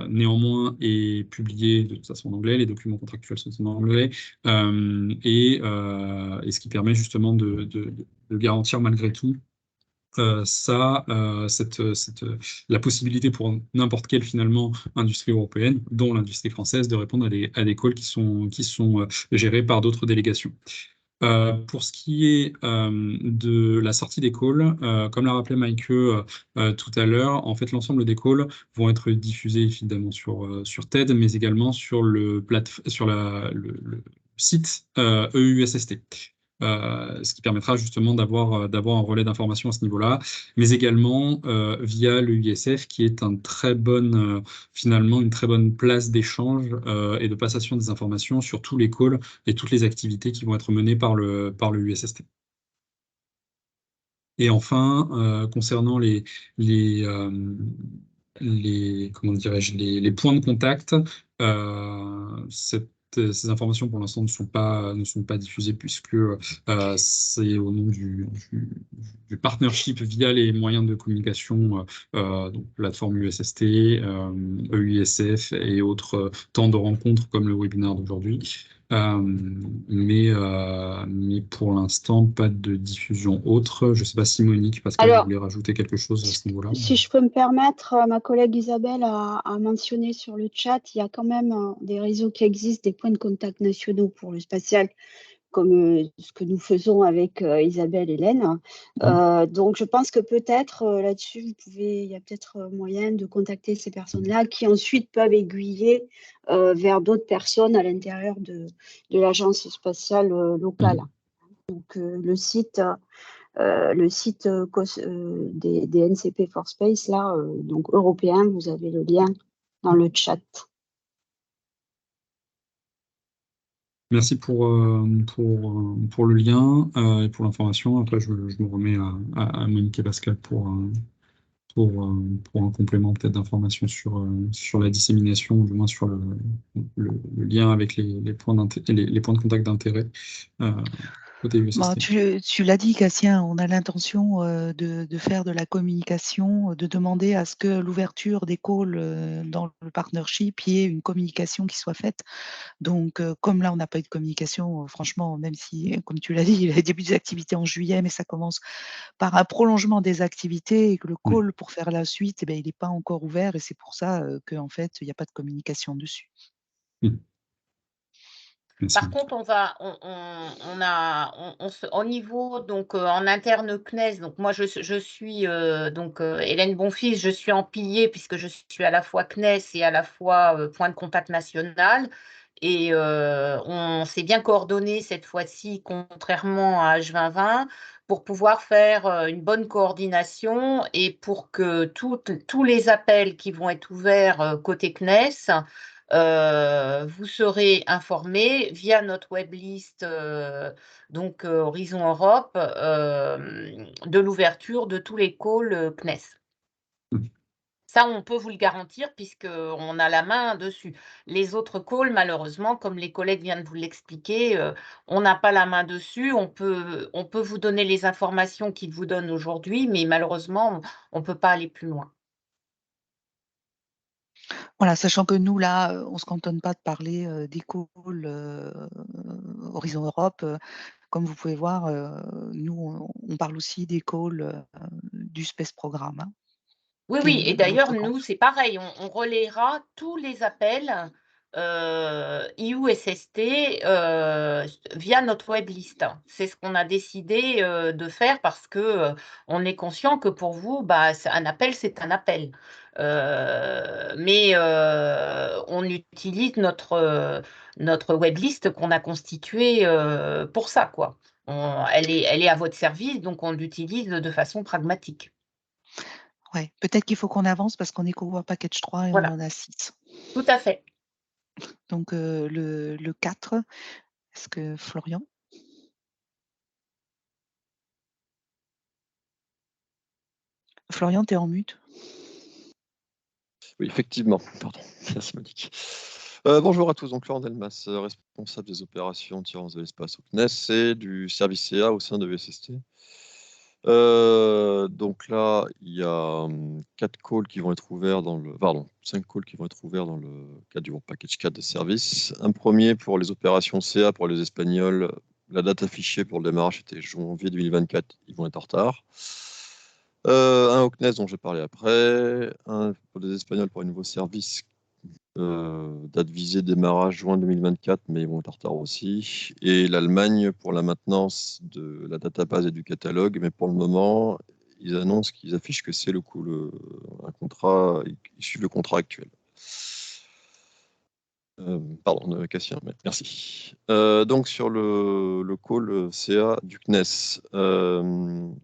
néanmoins, est publié de toute façon en anglais, les documents contractuels sont en anglais, et ce qui permet justement de garantir malgré tout la possibilité pour n'importe quelle finalement industrie européenne, dont l'industrie française, de répondre à des calls qui sont gérés par d'autres délégations. Pour ce qui est de la sortie des calls, comme l'a rappelé Maike tout à l'heure, en fait, l'ensemble des calls vont être diffusés évidemment sur TED, mais également sur le site EUSST. Ce qui permettra justement d'avoir un relais d'information à ce niveau-là, mais également via le USF, qui est finalement une très bonne place d'échange et de passation des informations sur tous les calls et toutes les activités qui vont être menées par le USST. Et enfin, concernant les points de contact, ces informations pour l'instant ne sont pas diffusées puisque c'est au nom du partnership via les moyens de communication, donc plateforme USST, EUSF et autres temps de rencontres comme le webinaire d'aujourd'hui. Mais pour l'instant, pas de diffusion autre. Je ne sais pas si Monique, Pascal, vous voulez rajouter quelque chose à ce niveau-là. Si je peux me permettre, ma collègue Isabelle a mentionné sur le chat, il y a quand même des réseaux qui existent, des points de contact nationaux pour le spatial, comme ce que nous faisons avec Isabelle et Hélène. Donc, je pense que peut-être là-dessus, il y a peut-être moyen de contacter ces personnes-là qui ensuite peuvent aiguiller vers d'autres personnes à l'intérieur de l'agence spatiale locale. Donc, le site des NCP for Space, là, donc européen, vous avez le lien dans le chat. Merci pour le lien et pour l'information. Après, je me remets à Monique et Pascal pour un complément peut-être d'information sur la dissémination, ou du moins sur le lien avec les points de contact d'intérêt. Bon, tu l'as dit, Cassien, on a l'intention de faire de la communication, de demander à ce que l'ouverture des calls dans le partnership, il y ait une communication qui soit faite. Donc, comme là, on n'a pas eu de communication, franchement, même si, comme tu l'as dit, il y a le début des activités en juillet, mais ça commence par un prolongement des activités et que le call pour faire la suite, il n'est pas encore ouvert et c'est pour ça qu'en fait, il n'y a pas de communication dessus. Par contre, au niveau, donc en interne CNES, donc moi je suis Hélène Bonfils, je suis en pilier puisque je suis à la fois CNES et à la fois point de contact national. Et on s'est bien coordonné cette fois-ci, contrairement à H2020, pour pouvoir faire une bonne coordination et pour que tous les appels qui vont être ouverts côté CNES, vous serez informés via notre web list Horizon Europe de l'ouverture de tous les calls CNES. Ça, on peut vous le garantir puisqu'on a la main dessus. Les autres calls, malheureusement, comme les collègues viennent de vous l'expliquer, on n'a pas la main dessus. On peut vous donner les informations qu'ils vous donnent aujourd'hui, mais malheureusement, on ne peut pas aller plus loin. Voilà, sachant que nous, là, on ne se cantonne pas de parler des calls Horizon Europe. Comme vous pouvez voir, nous, on parle aussi des calls du SPACE programme. Hein, oui, oui, et d'ailleurs, nous, c'est pareil, on relayera tous les appels IUSST via notre web list. C'est ce qu'on a décidé de faire parce que on est conscient que pour vous, un appel, c'est un appel. Mais on utilise notre web list qu'on a constituée pour ça, quoi. Elle est à votre service, donc on l'utilise de façon pragmatique. Ouais, peut-être qu'il faut qu'on avance parce qu'on est qu'au Work Package 3 et voilà. On en a 6. Tout à fait. Donc le 4, est-ce que Florian? Florian, tu es en mute. Oui, effectivement. Pardon. Merci Monique. Bonjour à tous, donc Laurent Delmas, responsable des opérations tirant de l'espace au CNES et du service CA au sein de VSST. Donc là, il y a 4 calls qui vont être ouverts dans le... Pardon, 5 calls qui vont être ouverts dans le cadre du Work Package 4 des services. Un premier pour les opérations CA pour les Espagnols. La date affichée pour le démarrage était janvier 2024. Ils vont être en retard. Un au CNES dont je vais parler après. Un pour les Espagnols pour un nouveau service. Date visée démarrage juin 2024, mais ils vont être en retard aussi. Et l'Allemagne pour la maintenance de la database et du catalogue, mais pour le moment, ils annoncent qu'ils affichent que c'est un contrat, ils suivent le contrat actuel. Pardon, Cassien, merci. Donc sur le call CA du CNES, on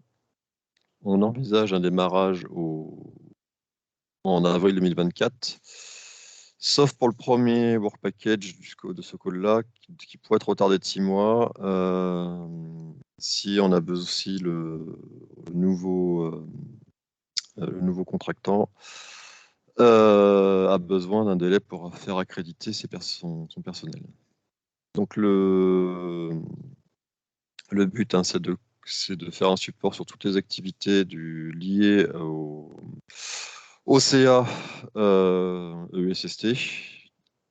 envisage un démarrage en avril 2024. Sauf pour le premier Work Package de ce call-là, qui pourrait être retardé de 6 mois, si on a besoin aussi le nouveau contractant a besoin d'un délai pour faire accréditer son personnel. Donc le but, hein, c'est de faire un support sur toutes les activités liées au CA EUSST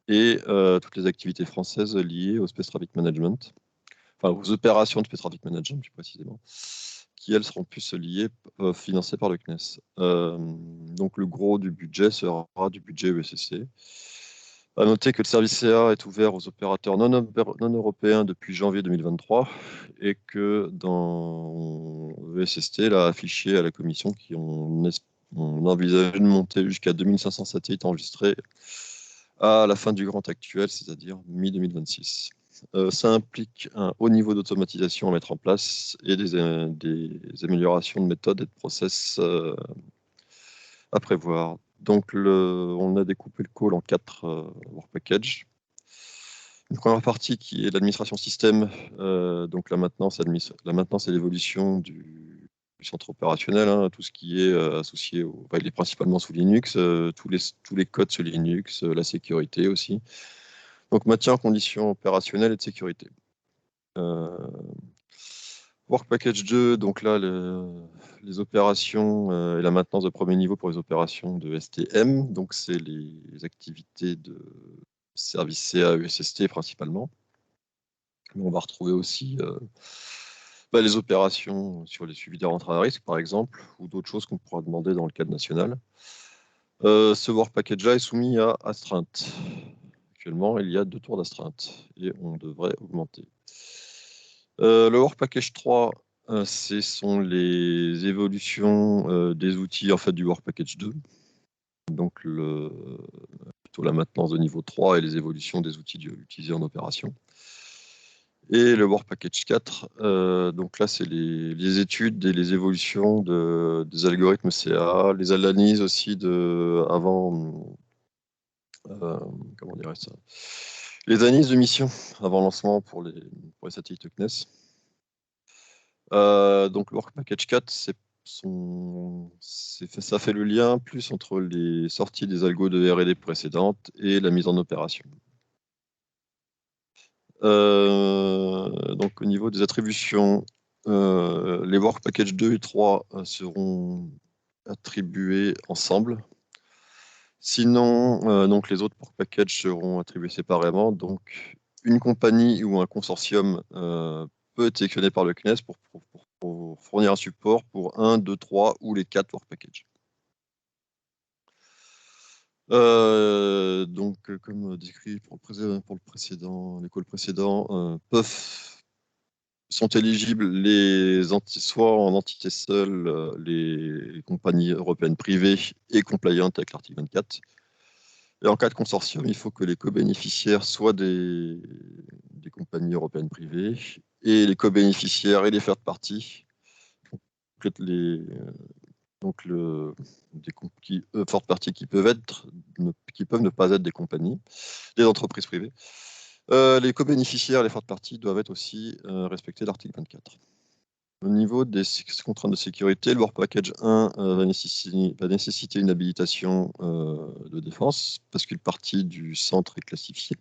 et toutes les activités françaises liées au Space Traffic Management, enfin aux opérations de Space Traffic Management plus précisément, qui elles seront plus liées, financées par le CNES. Donc le gros du budget sera du budget EUSST. À noter que le service CA est ouvert aux opérateurs non européens depuis janvier 2023 et que dans EUSST l'a affiché à la commission on envisage une montée jusqu'à 2500 satellites enregistrés à la fin du grant actuel, c'est-à-dire mi-2026. Ça implique un haut niveau d'automatisation à mettre en place et des améliorations de méthodes et de process à prévoir. Donc, on a découpé le call en 4 work packages. Une première partie qui est l'administration système, donc la maintenance et l'évolution du centre opérationnel, hein, tout ce qui est associé il est principalement sous Linux, tous les codes sur Linux, la sécurité aussi. Donc maintien en conditions opérationnelles et de sécurité. Work Package 2, donc là, les opérations et la maintenance de premier niveau pour les opérations de STM, donc c'est les activités de service CA ESST principalement. Mais on va retrouver aussi les opérations sur les suivis des rentrées à risque, par exemple, ou d'autres choses qu'on pourra demander dans le cadre national. Ce Work Package-là est soumis à astreinte. actuellement, il y a 2 tours d'astreinte et on devrait augmenter. Le Work Package 3, ce sont les évolutions des outils en fait, du Work Package 2. Donc, plutôt la maintenance de niveau 3 et les évolutions des outils utilisés en opération. Et le Work Package 4, donc là, c'est les études et les évolutions des algorithmes CA, les analyses aussi avant, comment dirais ça, les analyses de mission avant lancement pour les satellites CNES. Donc le Work Package 4, ça fait le lien plus entre les sorties des algos de R&D précédentes et la mise en opération. Donc au niveau des attributions, les Work Package 2 et 3 seront attribués ensemble. Sinon, donc les autres Work Packages seront attribués séparément. Donc une compagnie ou un consortium peut être sélectionné par le CNES pour fournir un support pour 1, 2, 3 ou les 4 Work Packages. Donc, comme décrit pour le précédent, les calls précédents, sont éligibles soit en entité seule, les compagnies européennes privées et compliant avec l'article 24. Et en cas de consortium, il faut que les co-bénéficiaires soient des compagnies européennes privées et les co-bénéficiaires et les third parties, des third parties qui peuvent ne pas être des compagnies, des entreprises privées. Les co-bénéficiaires, les third parties doivent être aussi respecter l'article 24. Au niveau des contraintes de sécurité, le Work Package 1 va nécessiter une habilitation de défense parce qu'une partie du centre est classifiée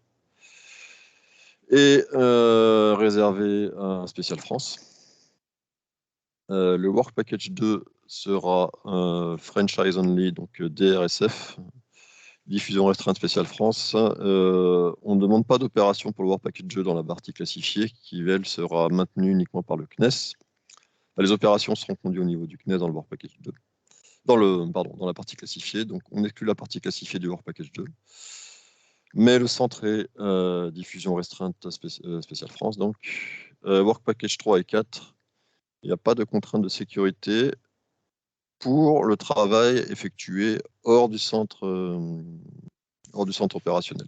et réservé à Spécial France. Le Work Package 2 sera franchise only, donc DRSF, diffusion restreinte Spécial France. On ne demande pas d'opération pour le Work Package 2 dans la partie classifiée, qui elle sera maintenue uniquement par le CNES. Les opérations seront conduites au niveau du CNES dans le Work Package 2. Dans la partie classifiée, donc on exclut la partie classifiée du Work Package 2. Mais le centre est diffusion restreinte Spécial France. Donc, Work Package 3 et 4, il n'y a pas de contrainte de sécurité pour le travail effectué hors du centre opérationnel.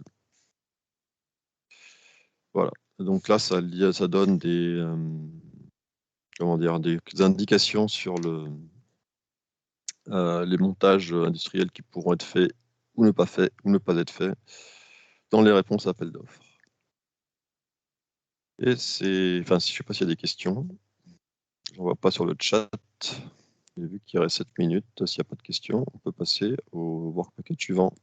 Voilà. Donc là, ça donne des indications sur les montages industriels qui pourront être faits ou ne pas être faits dans les réponses à appel d'offres. Et je ne sais pas s'il y a des questions. Je ne vois pas sur le chat. J'ai vu qu'il reste 7 minutes. S'il n'y a pas de questions, on peut passer au Work Package suivant.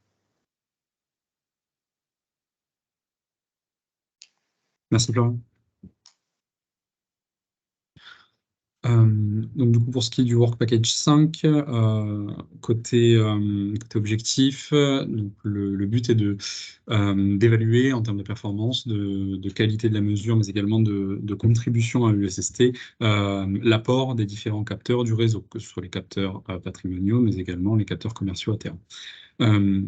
Merci Florent. Donc du coup, pour ce qui est du Work Package 5, côté objectif, donc le but est d'évaluer en termes de performance, de qualité de la mesure, mais également de contribution à l'USST, l'apport des différents capteurs du réseau, que ce soit les capteurs patrimoniaux, mais également les capteurs commerciaux à terme. On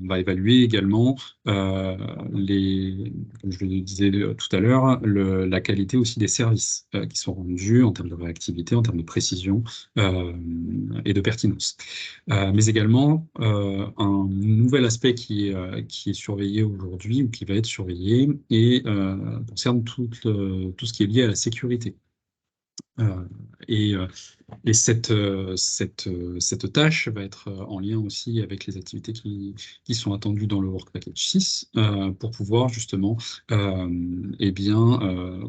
va évaluer également, comme je le disais tout à l'heure, la qualité aussi des services qui sont rendus en termes de réactivité, en termes de précision et de pertinence. Mais également, un nouvel aspect qui est surveillé aujourd'hui ou qui va être surveillé et concerne tout ce qui est lié à la sécurité. Et cette tâche va être en lien aussi avec les activités qui sont attendues dans le Work Package 6 pour pouvoir justement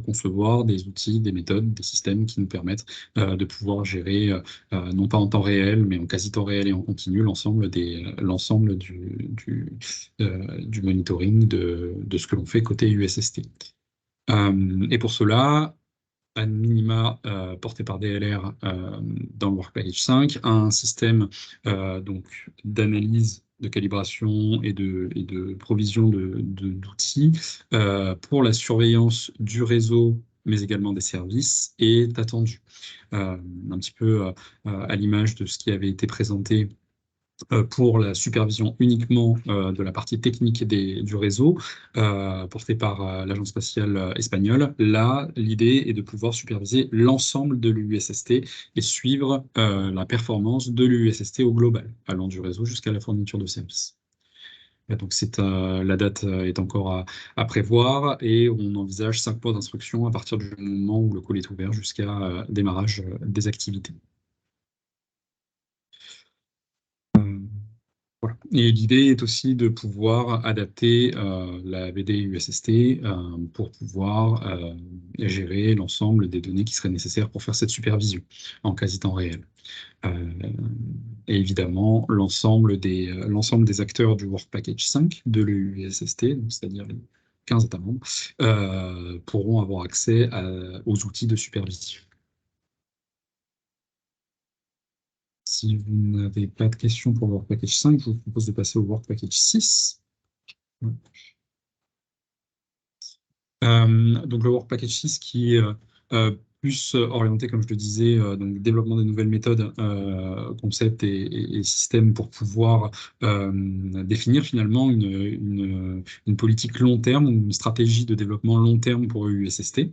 concevoir des outils, des méthodes, des systèmes qui nous permettent de pouvoir gérer, non pas en temps réel, mais en quasi-temps réel et en continu, l'ensemble du monitoring de ce que l'on fait côté USST. Et pour cela, à minima porté par DLR dans le Work Package 5, un système d'analyse, de calibration et de provision d'outils pour la surveillance du réseau, mais également des services, est attendu. Un petit peu à l'image de ce qui avait été présenté pour la supervision uniquement de la partie technique du réseau, portée par l'Agence spatiale espagnole. Là, l'idée est de pouvoir superviser l'ensemble de l'USST et suivre la performance de l'USST au global, allant du réseau jusqu'à la fourniture de services. Et donc, la date est encore à prévoir et on envisage 5 mois d'instruction à partir du moment où le call est ouvert jusqu'à démarrage des activités. Voilà. Et l'idée est aussi de pouvoir adapter la VD-USST pour pouvoir gérer l'ensemble des données qui seraient nécessaires pour faire cette supervision en quasi-temps réel. Et évidemment, l'ensemble des acteurs du Work Package 5 de l'USST, c'est-à-dire les 15 États membres, pourront avoir accès aux outils de supervision. Si vous n'avez pas de questions pour le Work Package 5, je vous propose de passer au Work Package 6. Donc le Work Package 6 qui est plus orienté, comme je le disais, donc développement des nouvelles méthodes, concepts et systèmes pour pouvoir définir finalement une politique long terme ou une stratégie de développement long terme pour USST.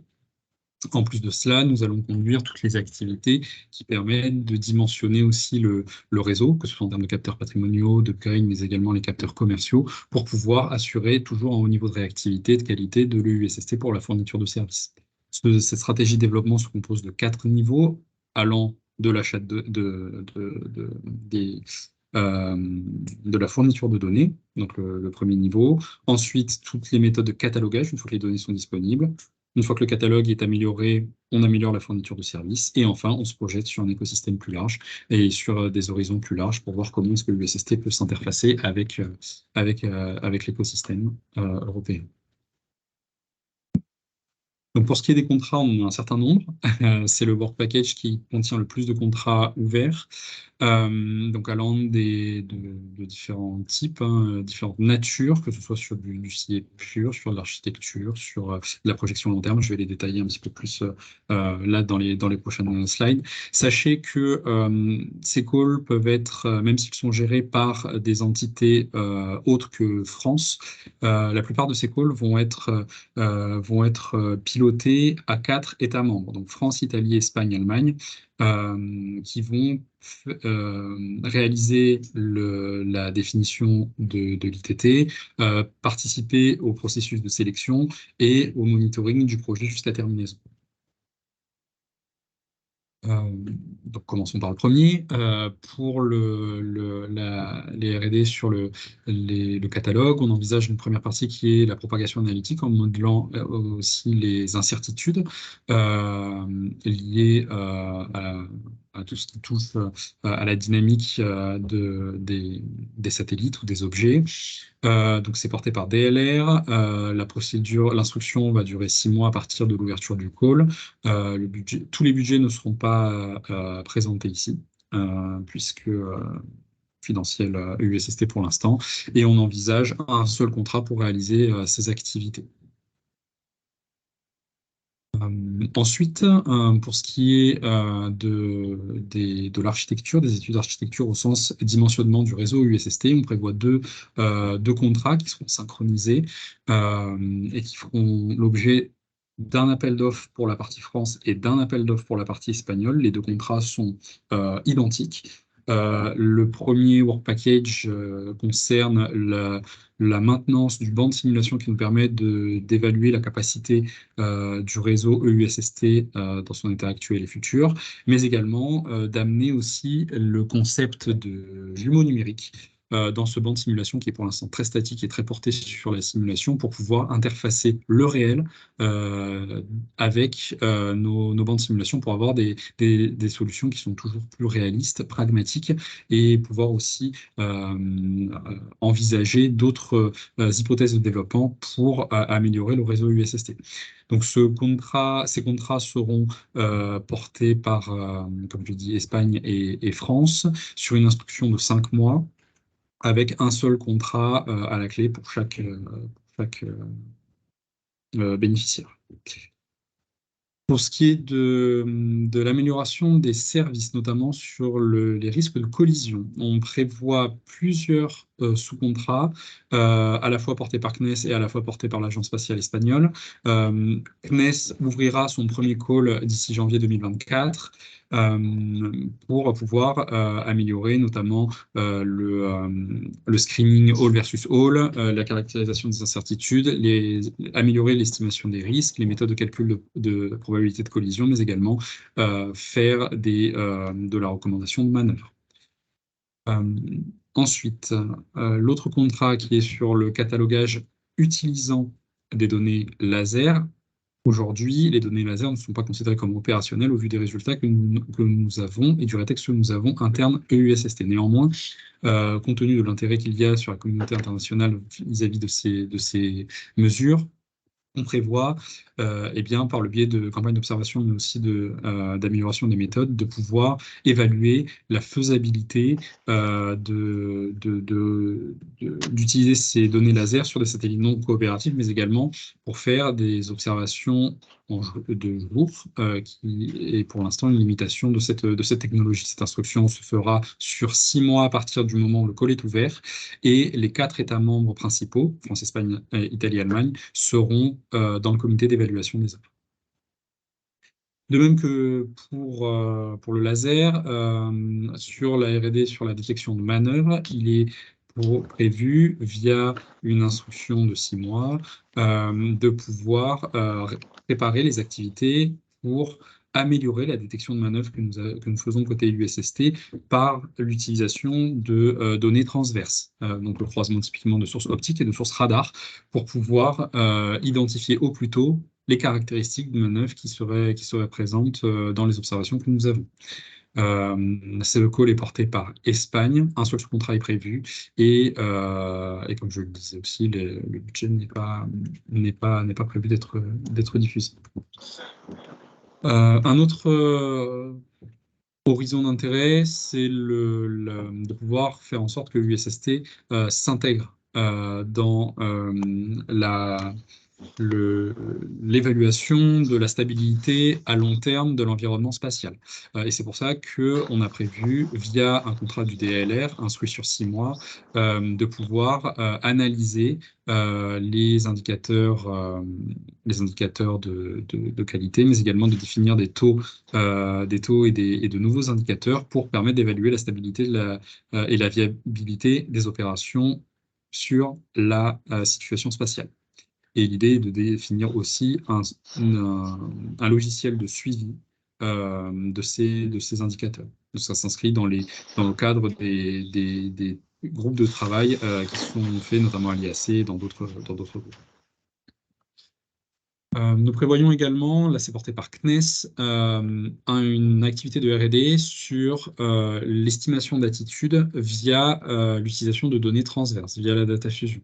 En plus de cela, nous allons conduire toutes les activités qui permettent de dimensionner aussi le réseau, que ce soit en termes de capteurs patrimoniaux, d'upgrade, mais également les capteurs commerciaux, pour pouvoir assurer toujours un haut niveau de réactivité et de qualité de l'USST pour la fourniture de services. Cette stratégie de développement se compose de 4 niveaux, allant de l'achat de la fourniture de données, donc le premier niveau. Ensuite, toutes les méthodes de catalogage, une fois que les données sont disponibles. Une fois que le catalogue est amélioré, on améliore la fourniture de services. Et enfin, on se projette sur un écosystème plus large et sur des horizons plus larges pour voir comment est-ce que l'USST peut s'interfacer avec l'écosystème européen. Donc pour ce qui est des contrats, on en a un certain nombre. C'est le Work Package qui contient le plus de contrats ouverts, donc allant de différents types, différentes natures, que ce soit sur du CIE pur, sur l'architecture, sur la projection long terme. Je vais les détailler un petit peu plus là dans les prochaines slides. Sachez que ces calls peuvent être, même s'ils sont gérés par des entités autres que France, la plupart de ces calls vont être pilotés à 4 États membres, donc France, Italie, Espagne, Allemagne, qui vont réaliser la définition de l'ITT, participer au processus de sélection et au monitoring du projet jusqu'à terminaison. Donc commençons par le premier. Pour les R&D sur le catalogue, on envisage une première partie qui est la propagation analytique en modelant aussi les incertitudes liées à tout ce qui touche à la dynamique des satellites ou des objets. Donc c'est porté par DLR. L'instruction va durer 6 mois à partir de l'ouverture du call. Tous les budgets ne seront pas présentés ici, puisque confidentiel USST pour l'instant, et on envisage un seul contrat pour réaliser ces activités. Ensuite, pour ce qui est de l'architecture, des études d'architecture au sens dimensionnement du réseau USST, on prévoit deux contrats qui seront synchronisés et qui feront l'objet d'un appel d'offres pour la partie France et d'un appel d'offres pour la partie espagnole. Les deux contrats sont identiques. Le premier Work Package concerne la maintenance du banc de simulation qui nous permet d'évaluer la capacité du réseau EUSST dans son état actuel et futur, mais également d'amener aussi le concept de jumeaux numériques dans ce banc de simulation qui est pour l'instant très statique et très porté sur la simulation pour pouvoir interfacer le réel avec nos bancs de simulation pour avoir des solutions qui sont toujours plus réalistes, pragmatiques et pouvoir aussi envisager d'autres hypothèses de développement pour améliorer le réseau USST. Donc ces contrats seront portés par, comme je dis, Espagne et France sur une instruction de 5 mois avec un seul contrat à la clé pour chaque bénéficiaire. Pour ce qui est de l'amélioration des services, notamment sur les risques de collision, on prévoit plusieurs sous-contrats, à la fois portés par CNES et à la fois portés par l'Agence spatiale espagnole. CNES ouvrira son premier call d'ici janvier 2024 pour pouvoir améliorer notamment le screening all versus all, la caractérisation des incertitudes, améliorer l'estimation des risques, les méthodes de calcul de probabilité de collision, mais également faire de la recommandation de manœuvre. Ensuite, l'autre contrat qui est sur le catalogage utilisant des données laser. Aujourd'hui, les données laser ne sont pas considérées comme opérationnelles au vu des résultats que nous avons et du rétexte que nous avent interne EUSST. Néanmoins, compte tenu de l'intérêt qu'il y a sur la communauté internationale vis-à-vis de ces mesures, on prévoit, par le biais de campagnes d'observation, mais aussi d'amélioration des méthodes, de pouvoir évaluer la faisabilité d'utiliser ces données laser sur des satellites non coopératifs, mais également pour faire des observations de jour, qui est pour l'instant une limitation de cette technologie. Cette instruction se fera sur 6 mois à partir du moment où le call est ouvert, et les 4 États membres principaux, France, Espagne, Italie, Allemagne, seront dans le comité d'évaluation des œuvres. De même que pour le laser, sur la R&D, sur la détection de manœuvres, il est prévu, via une instruction de 6 mois, de pouvoir préparer les activités pour améliorer la détection de manœuvres que nous faisons côté USST par l'utilisation de données transverses, donc le croisement typiquement de sources optiques et de sources radar, pour pouvoir identifier au plus tôt les caractéristiques de manœuvres qui seraient présentes dans les observations que nous avons. Le call est porté par Espagne, un seul contrat est prévu, et comme je le disais aussi, le budget n'est pas prévu d'être diffusé. Un autre horizon d'intérêt, c'est de pouvoir faire en sorte que l'USST s'intègre dans l'évaluation de la stabilité à long terme de l'environnement spatial. Et c'est pour ça qu'on a prévu, via un contrat du DLR, instruit sur 6 mois, de pouvoir analyser les indicateurs de qualité, mais également de définir des taux et de nouveaux indicateurs pour permettre d'évaluer la stabilité et la viabilité des opérations sur la situation spatiale. Et l'idée est de définir aussi un logiciel de suivi de ces indicateurs. Donc, ça s'inscrit dans le cadre des groupes de travail qui sont faits notamment à l'IAC et dans d'autres groupes. Nous prévoyons également, là c'est porté par CNES, une activité de R&D sur l'estimation d'attitude via l'utilisation de données transverses, via la data fusion.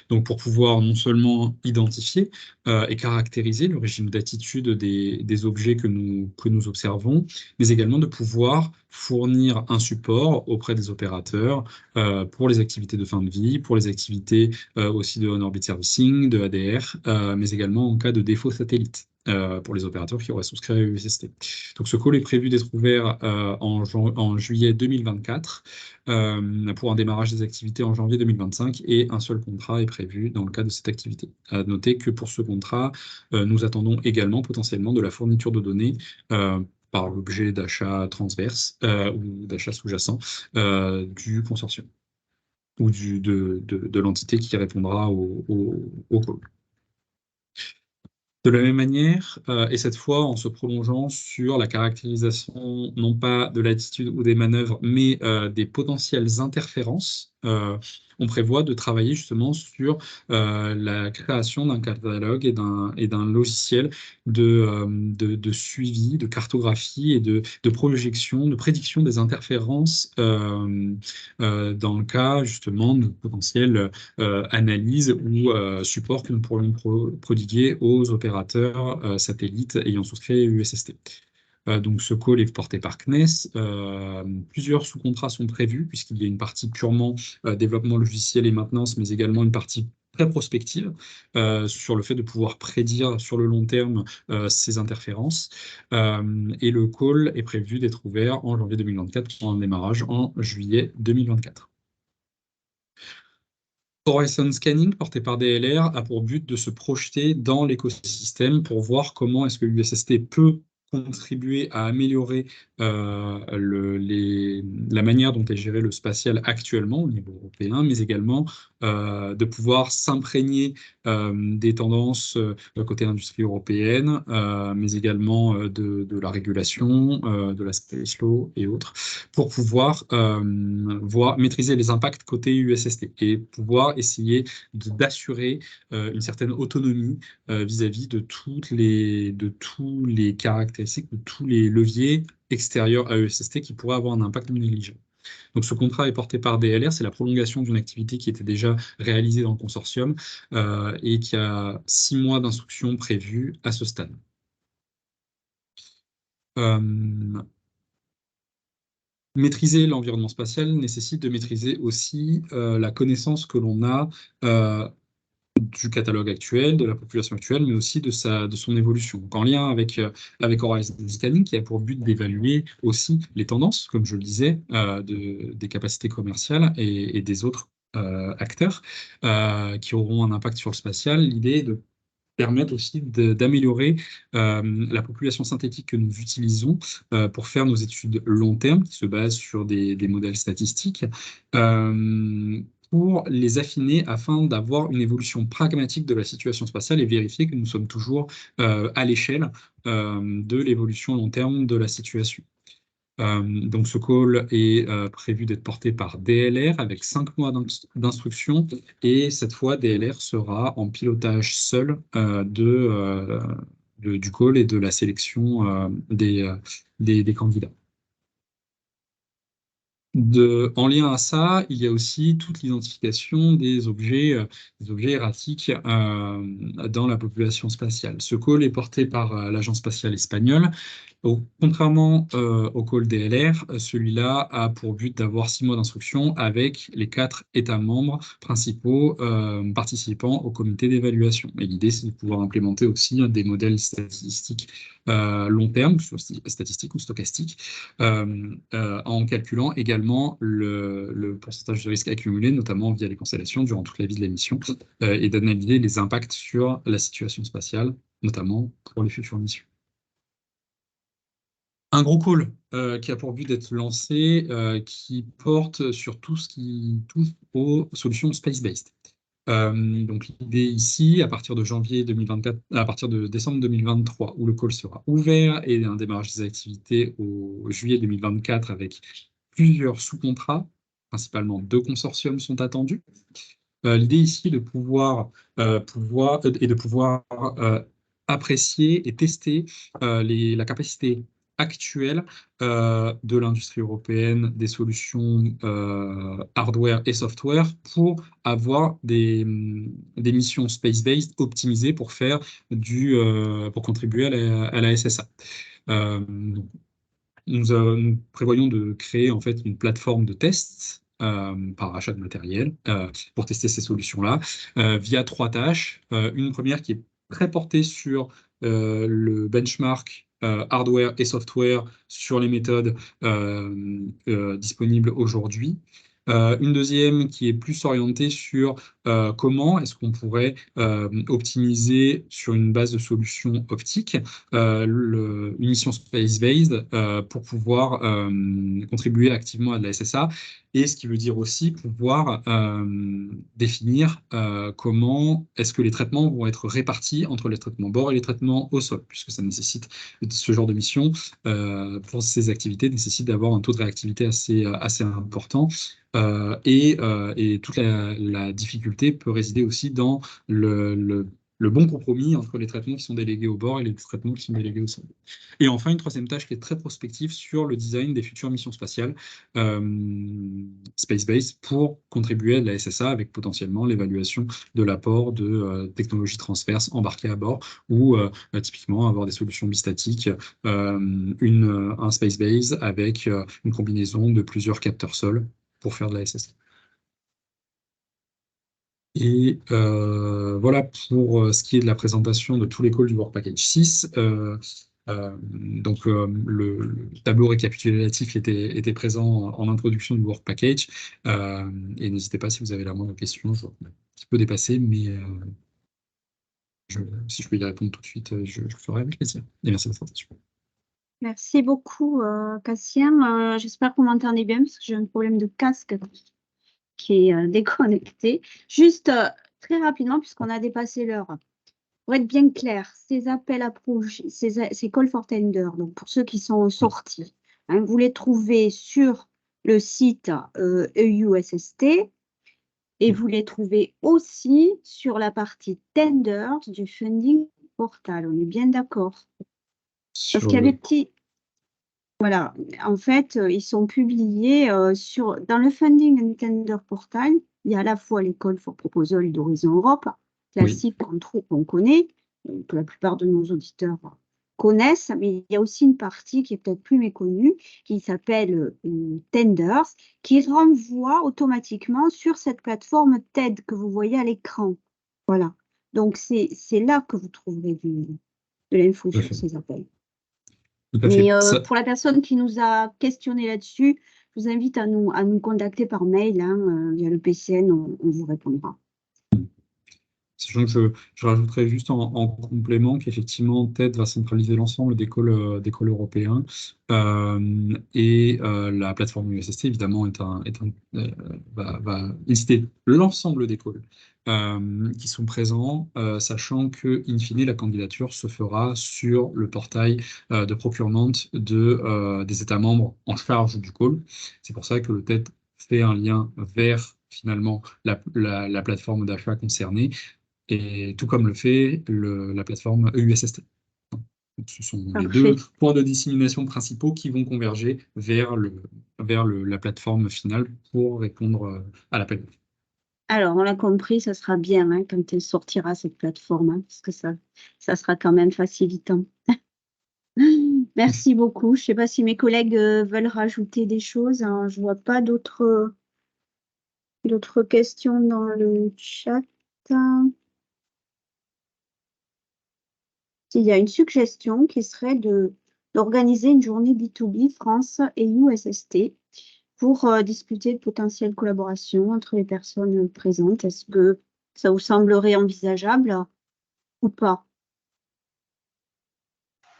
Donc pour pouvoir non seulement identifier et caractériser le régime d'attitude des objets que nous observons, mais également de pouvoir fournir un support auprès des opérateurs pour les activités de fin de vie, pour les activités aussi de on-orbit servicing, de ADR, mais également en cas de défaut satellite pour les opérateurs qui auraient souscrit à USST. Donc ce call est prévu d'être ouvert en juillet 2024 pour un démarrage des activités en janvier 2025, et un seul contrat est prévu dans le cadre de cette activité. À noter que pour ce contrat, nous attendons également potentiellement de la fourniture de données par l'objet d'achat transverse ou d'achat sous-jacent du consortium ou de l'entité qui répondra au call. De la même manière, et cette fois en se prolongeant sur la caractérisation non pas de l'attitude ou des manœuvres, mais des potentielles interférences, on prévoit de travailler justement sur la création d'un catalogue et d'un logiciel de suivi, de cartographie et de projection, de prédiction des interférences dans le cas justement de potentielles analyses ou supports que nous pourrions prodiguer aux opérateurs satellites ayant souscrit USST. Donc ce call est porté par CNES. Plusieurs sous-contrats sont prévus, puisqu'il y a une partie purement développement logiciel et maintenance, mais également une partie très prospective sur le fait de pouvoir prédire sur le long terme ces interférences. Et le call est prévu d'être ouvert en janvier 2024 pour un démarrage en juillet 2024. Horizon Scanning, porté par DLR, a pour but de se projeter dans l'écosystème pour voir comment est-ce que l'USST peut contribuer à améliorer la manière dont est géré le spatial actuellement au niveau européen, mais également de pouvoir s'imprégner des tendances côté industrie européenne, mais également de la régulation, de la space law et autres, pour pouvoir maîtriser les impacts côté USST et pouvoir essayer d'assurer une certaine autonomie vis-à-vis de tous les caractéristiques, de tous les leviers extérieurs à USST qui pourraient avoir un impact non négligeable. Donc ce contrat est porté par DLR, c'est la prolongation d'une activité qui était déjà réalisée dans le consortium et qui a 6 mois d'instruction prévus à ce stade. Maîtriser l'environnement spatial nécessite de maîtriser aussi la connaissance que l'on a du catalogue actuel, de la population actuelle, mais aussi de son évolution. Donc, en lien avec Horizon Scanning, qui a pour but d'évaluer aussi les tendances, comme je le disais, des capacités commerciales et des autres acteurs qui auront un impact sur le spatial. L'idée est de permettre aussi d'améliorer la population synthétique que nous utilisons pour faire nos études long terme, qui se basent sur des modèles statistiques, pour les affiner afin d'avoir une évolution pragmatique de la situation spatiale et vérifier que nous sommes toujours à l'échelle de l'évolution long terme de la situation. Donc ce call est prévu d'être porté par DLR avec 5 mois d'instruction et cette fois DLR sera en pilotage seul du call et de la sélection des candidats. En lien à ça, il y a aussi toute l'identification des objets erratiques dans la population spatiale. Ce call est porté par l'Agence spatiale espagnole. Contrairement au call DLR, celui-là a pour but d'avoir 6 mois d'instruction avec les 4 États membres principaux participants au comité d'évaluation. Et l'idée, c'est de pouvoir implémenter aussi des modèles statistiques long terme, que ce soit statistiques ou stochastiques, en calculant également le pourcentage de risque accumulé, notamment via les constellations durant toute la vie de la mission, et d'analyser les impacts sur la situation spatiale, notamment pour les futures missions. Un gros call qui a pour but d'être lancé, qui porte sur tout ce qui touche aux solutions space-based. Donc l'idée ici, à partir de janvier 2024, à partir de décembre 2023, où le call sera ouvert et un démarrage des activités au juillet 2024 avec plusieurs sous-contrats, principalement 2 consortiums sont attendus. L'idée ici est de pouvoir apprécier et tester la capacité actuelle de l'industrie européenne des solutions hardware et software pour avoir des missions space-based optimisées pour pour contribuer à la SSA. Nous prévoyons de créer en fait une plateforme de tests par achat de matériel pour tester ces solutions-là via 3 tâches. Une première qui est très portée sur le benchmark hardware et software sur les méthodes disponibles aujourd'hui. Une deuxième qui est plus orientée sur comment est-ce qu'on pourrait optimiser sur une base de solutions optiques une mission space-based pour pouvoir contribuer activement à de la SSA, et ce qui veut dire aussi pouvoir définir comment est-ce que les traitements vont être répartis entre les traitements bord et les traitements au sol, puisque ça nécessite, ce genre de mission pour ces activités nécessite d'avoir un taux de réactivité assez important. Et toute la difficulté peut résider aussi dans le bon compromis entre les traitements qui sont délégués au bord et les traitements qui sont délégués au sol. Et enfin, une troisième tâche qui est très prospective sur le design des futures missions spatiales space-based pour contribuer à de la SSA avec potentiellement l'évaluation de l'apport de technologies transverses embarquées à bord ou typiquement avoir des solutions bistatiques, un space-based avec une combinaison de plusieurs capteurs sol pour faire de la SSA. Et voilà pour ce qui est de la présentation de tous les calls du Work Package 6. Donc le tableau récapitulatif était présent en introduction du Work Package. Et n'hésitez pas si vous avez la moindre question, je vais un petit peu dépasser, mais si je peux y répondre tout de suite, je le ferai avec plaisir. Et merci de votre attention. Merci beaucoup, Cassien. J'espère que vous m'entendez bien parce que j'ai un problème de casque qui est déconnecté. Juste très rapidement, puisqu'on a dépassé l'heure. Pour être bien clair, ces appels à projets, ces call for tender, donc pour ceux qui sont sortis, hein, vous les trouvez sur le site EUSST et vous les trouvez aussi sur la partie tenders du funding portal. On est bien d'accord? Parce qu'il y avait petit. Voilà, en fait, ils sont publiés dans le Funding and Tender Portal. Il y a à la fois les call for proposal d'Horizon Europe, classique qu'on connaît, que la plupart de nos auditeurs connaissent, mais il y a aussi une partie qui est peut-être plus méconnue, qui s'appelle Tenders, qui renvoie automatiquement sur cette plateforme TED que vous voyez à l'écran. Voilà, donc c'est là que vous trouverez de l'info sur ces appels. Mais pour la personne qui nous a questionné là-dessus, je vous invite à nous contacter par mail, hein, via le PCN, on vous répondra. Sachant que je rajouterais juste en complément qu'effectivement, TED va centraliser l'ensemble des calls européens et la plateforme USST, évidemment, va lister l'ensemble des calls qui sont présents, sachant que, in fine, la candidature se fera sur le portail de procurement des États membres en charge du call. C'est pour ça que le TED fait un lien vers, finalement, la plateforme d'achat concernée, et tout comme le fait la plateforme EUSST. Donc, ce sont les deux points de dissémination principaux qui vont converger vers la plateforme finale pour répondre à l'appel. Alors, on l'a compris, ça sera bien hein, quand elle sortira cette plateforme, hein, parce que ça sera quand même facilitant. Merci beaucoup. Je ne sais pas si mes collègues veulent rajouter des choses. Hein. Je ne vois pas d'autres questions dans le chat. Il y a une suggestion qui serait d'organiser une journée B2B France et USST pour discuter de potentielles collaborations entre les personnes présentes. Est-ce que ça vous semblerait envisageable ou pas?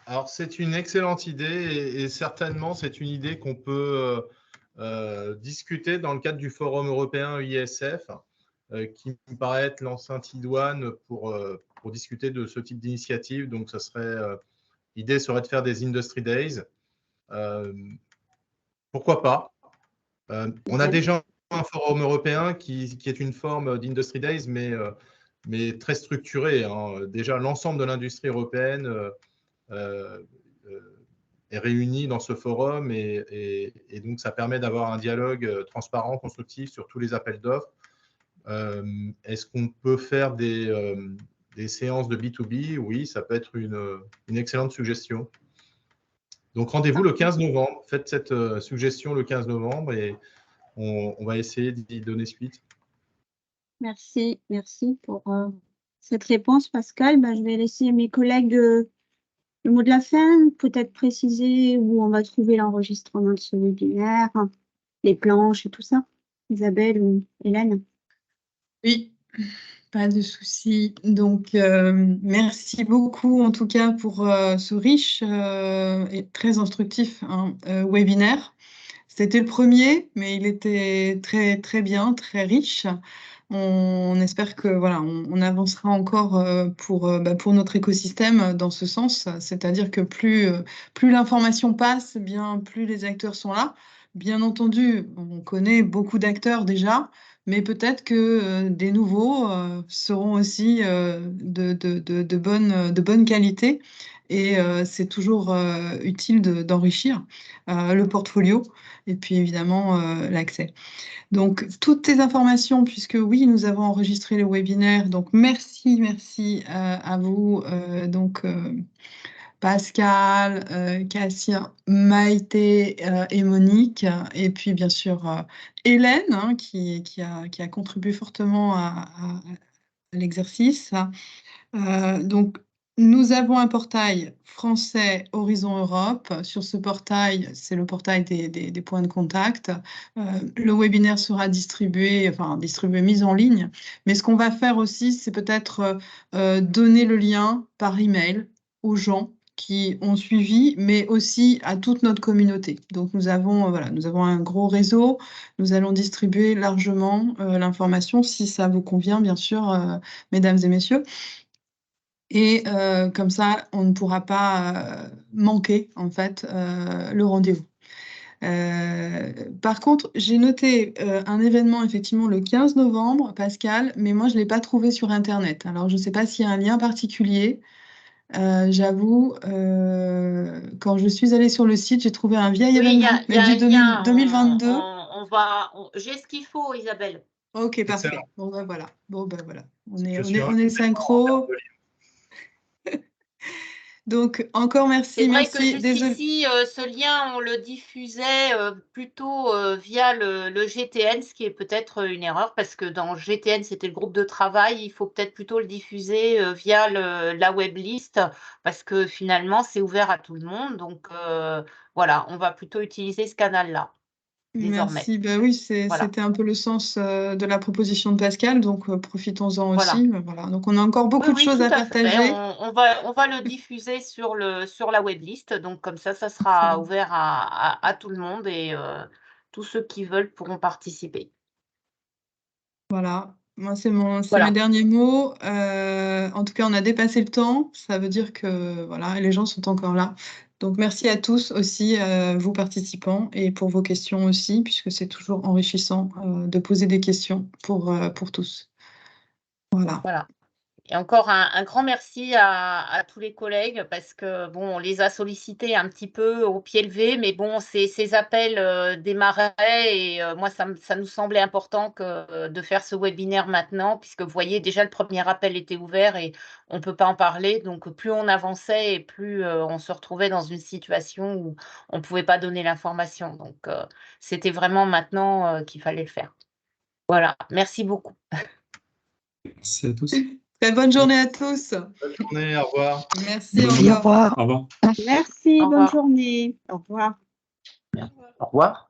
Alors, c'est une excellente idée et certainement, c'est une idée qu'on peut discuter dans le cadre du Forum européen ISF, qui me paraît être l'enceinte idoine pour discuter de ce type d'initiative. Donc, l'idée serait de faire des Industry Days. Pourquoi pas? On a déjà un forum européen qui est une forme d'Industry Days, mais très structuré. Hein. Déjà, l'ensemble de l'industrie européenne est réunie dans ce forum et donc ça permet d'avoir un dialogue transparent, constructif sur tous les appels d'offres. Est-ce qu'on peut faire des séances de B2B? Oui, ça peut être une excellente suggestion. Donc, rendez-vous le 15 novembre. Faites cette suggestion le 15 novembre et on va essayer d'y donner suite. Merci pour cette réponse, Pascal. Je vais laisser mes collègues le mot de la fin, peut-être préciser où on va trouver l'enregistrement de ce webinaire, les planches et tout ça. Isabelle ou Hélène? Oui, pas de souci. Donc, merci beaucoup en tout cas pour ce riche et très instructif webinaire. C'était le premier, mais il était très, très bien, très riche. On espère que voilà, on avancera encore pour notre écosystème dans ce sens, c'est-à-dire que plus l'information passe, bien plus les acteurs sont là. Bien entendu, on connaît beaucoup d'acteurs déjà, mais peut-être que des nouveaux seront aussi de bonne qualité. Et c'est toujours utile d'enrichir le portfolio et puis évidemment l'accès. Donc, toutes ces informations, puisque oui, nous avons enregistré le webinaire, donc merci à vous Pascal, Cassien, Maïté et Monique, et puis bien sûr Hélène, hein, qui a contribué fortement à l'exercice. Donc, nous avons un portail français Horizon Europe. Sur ce portail, c'est le portail des points de contact. Le webinaire sera distribué, mis en ligne. Mais ce qu'on va faire aussi, c'est peut-être donner le lien par email aux gens qui ont suivi, mais aussi à toute notre communauté. Donc, nous avons un gros réseau. Nous allons distribuer largement l'information, si ça vous convient, bien sûr, mesdames et messieurs. Et comme ça, on ne pourra pas manquer, en fait, le rendez-vous. Par contre, j'ai noté un événement, effectivement, le 15 novembre, Pascal, mais moi, je ne l'ai pas trouvé sur Internet. Alors, je ne sais pas s'il y a un lien particulier. J'avoue, quand je suis allée sur le site, j'ai trouvé un vieil événement, il y a du un lien. 2022. J'ai ce qu'il faut, Isabelle. Ok, parfait. Excellent. Bon, ben voilà. On Je est suis synchro. Donc, encore merci. C'est vrai merci. que jusqu'ici, ce lien, on le diffusait plutôt via le GTN, ce qui est peut-être une erreur, parce que dans GTN, c'était le groupe de travail. Il faut peut-être plutôt le diffuser via la web list, parce que finalement, c'est ouvert à tout le monde. Donc, voilà, on va plutôt utiliser ce canal-là. Désormais. Merci. Ben oui, Voilà. c'était un peu le sens de la proposition de Pascal, donc profitons-en Voilà. aussi. Voilà. Donc, on a encore beaucoup de choses à partager. On va le diffuser sur la web list. Donc, comme ça sera ouvert à tout le monde et tous ceux qui veulent pourront participer. Voilà. Moi, c'est Voilà. mes derniers mots. En tout cas, on a dépassé le temps. Ça veut dire que voilà, les gens sont encore là. Donc, merci à tous aussi, vous participants, et pour vos questions aussi, puisque c'est toujours enrichissant de poser des questions pour tous. Voilà. Voilà. Et encore un grand merci à tous les collègues parce que bon, on les a sollicités un petit peu au pied levé, mais bon, ces appels démarraient et moi, ça nous semblait important de faire ce webinaire maintenant, puisque vous voyez, déjà le premier appel était ouvert et on ne peut pas en parler. Donc, plus on avançait et plus on se retrouvait dans une situation où on ne pouvait pas donner l'information. Donc, c'était vraiment maintenant qu'il fallait le faire. Voilà, merci beaucoup. Merci à tous. Très bonne journée à tous. Bonne journée, au revoir. Merci, Au revoir. Au revoir. Merci, Au bonne revoir. journée. Au revoir. Au revoir.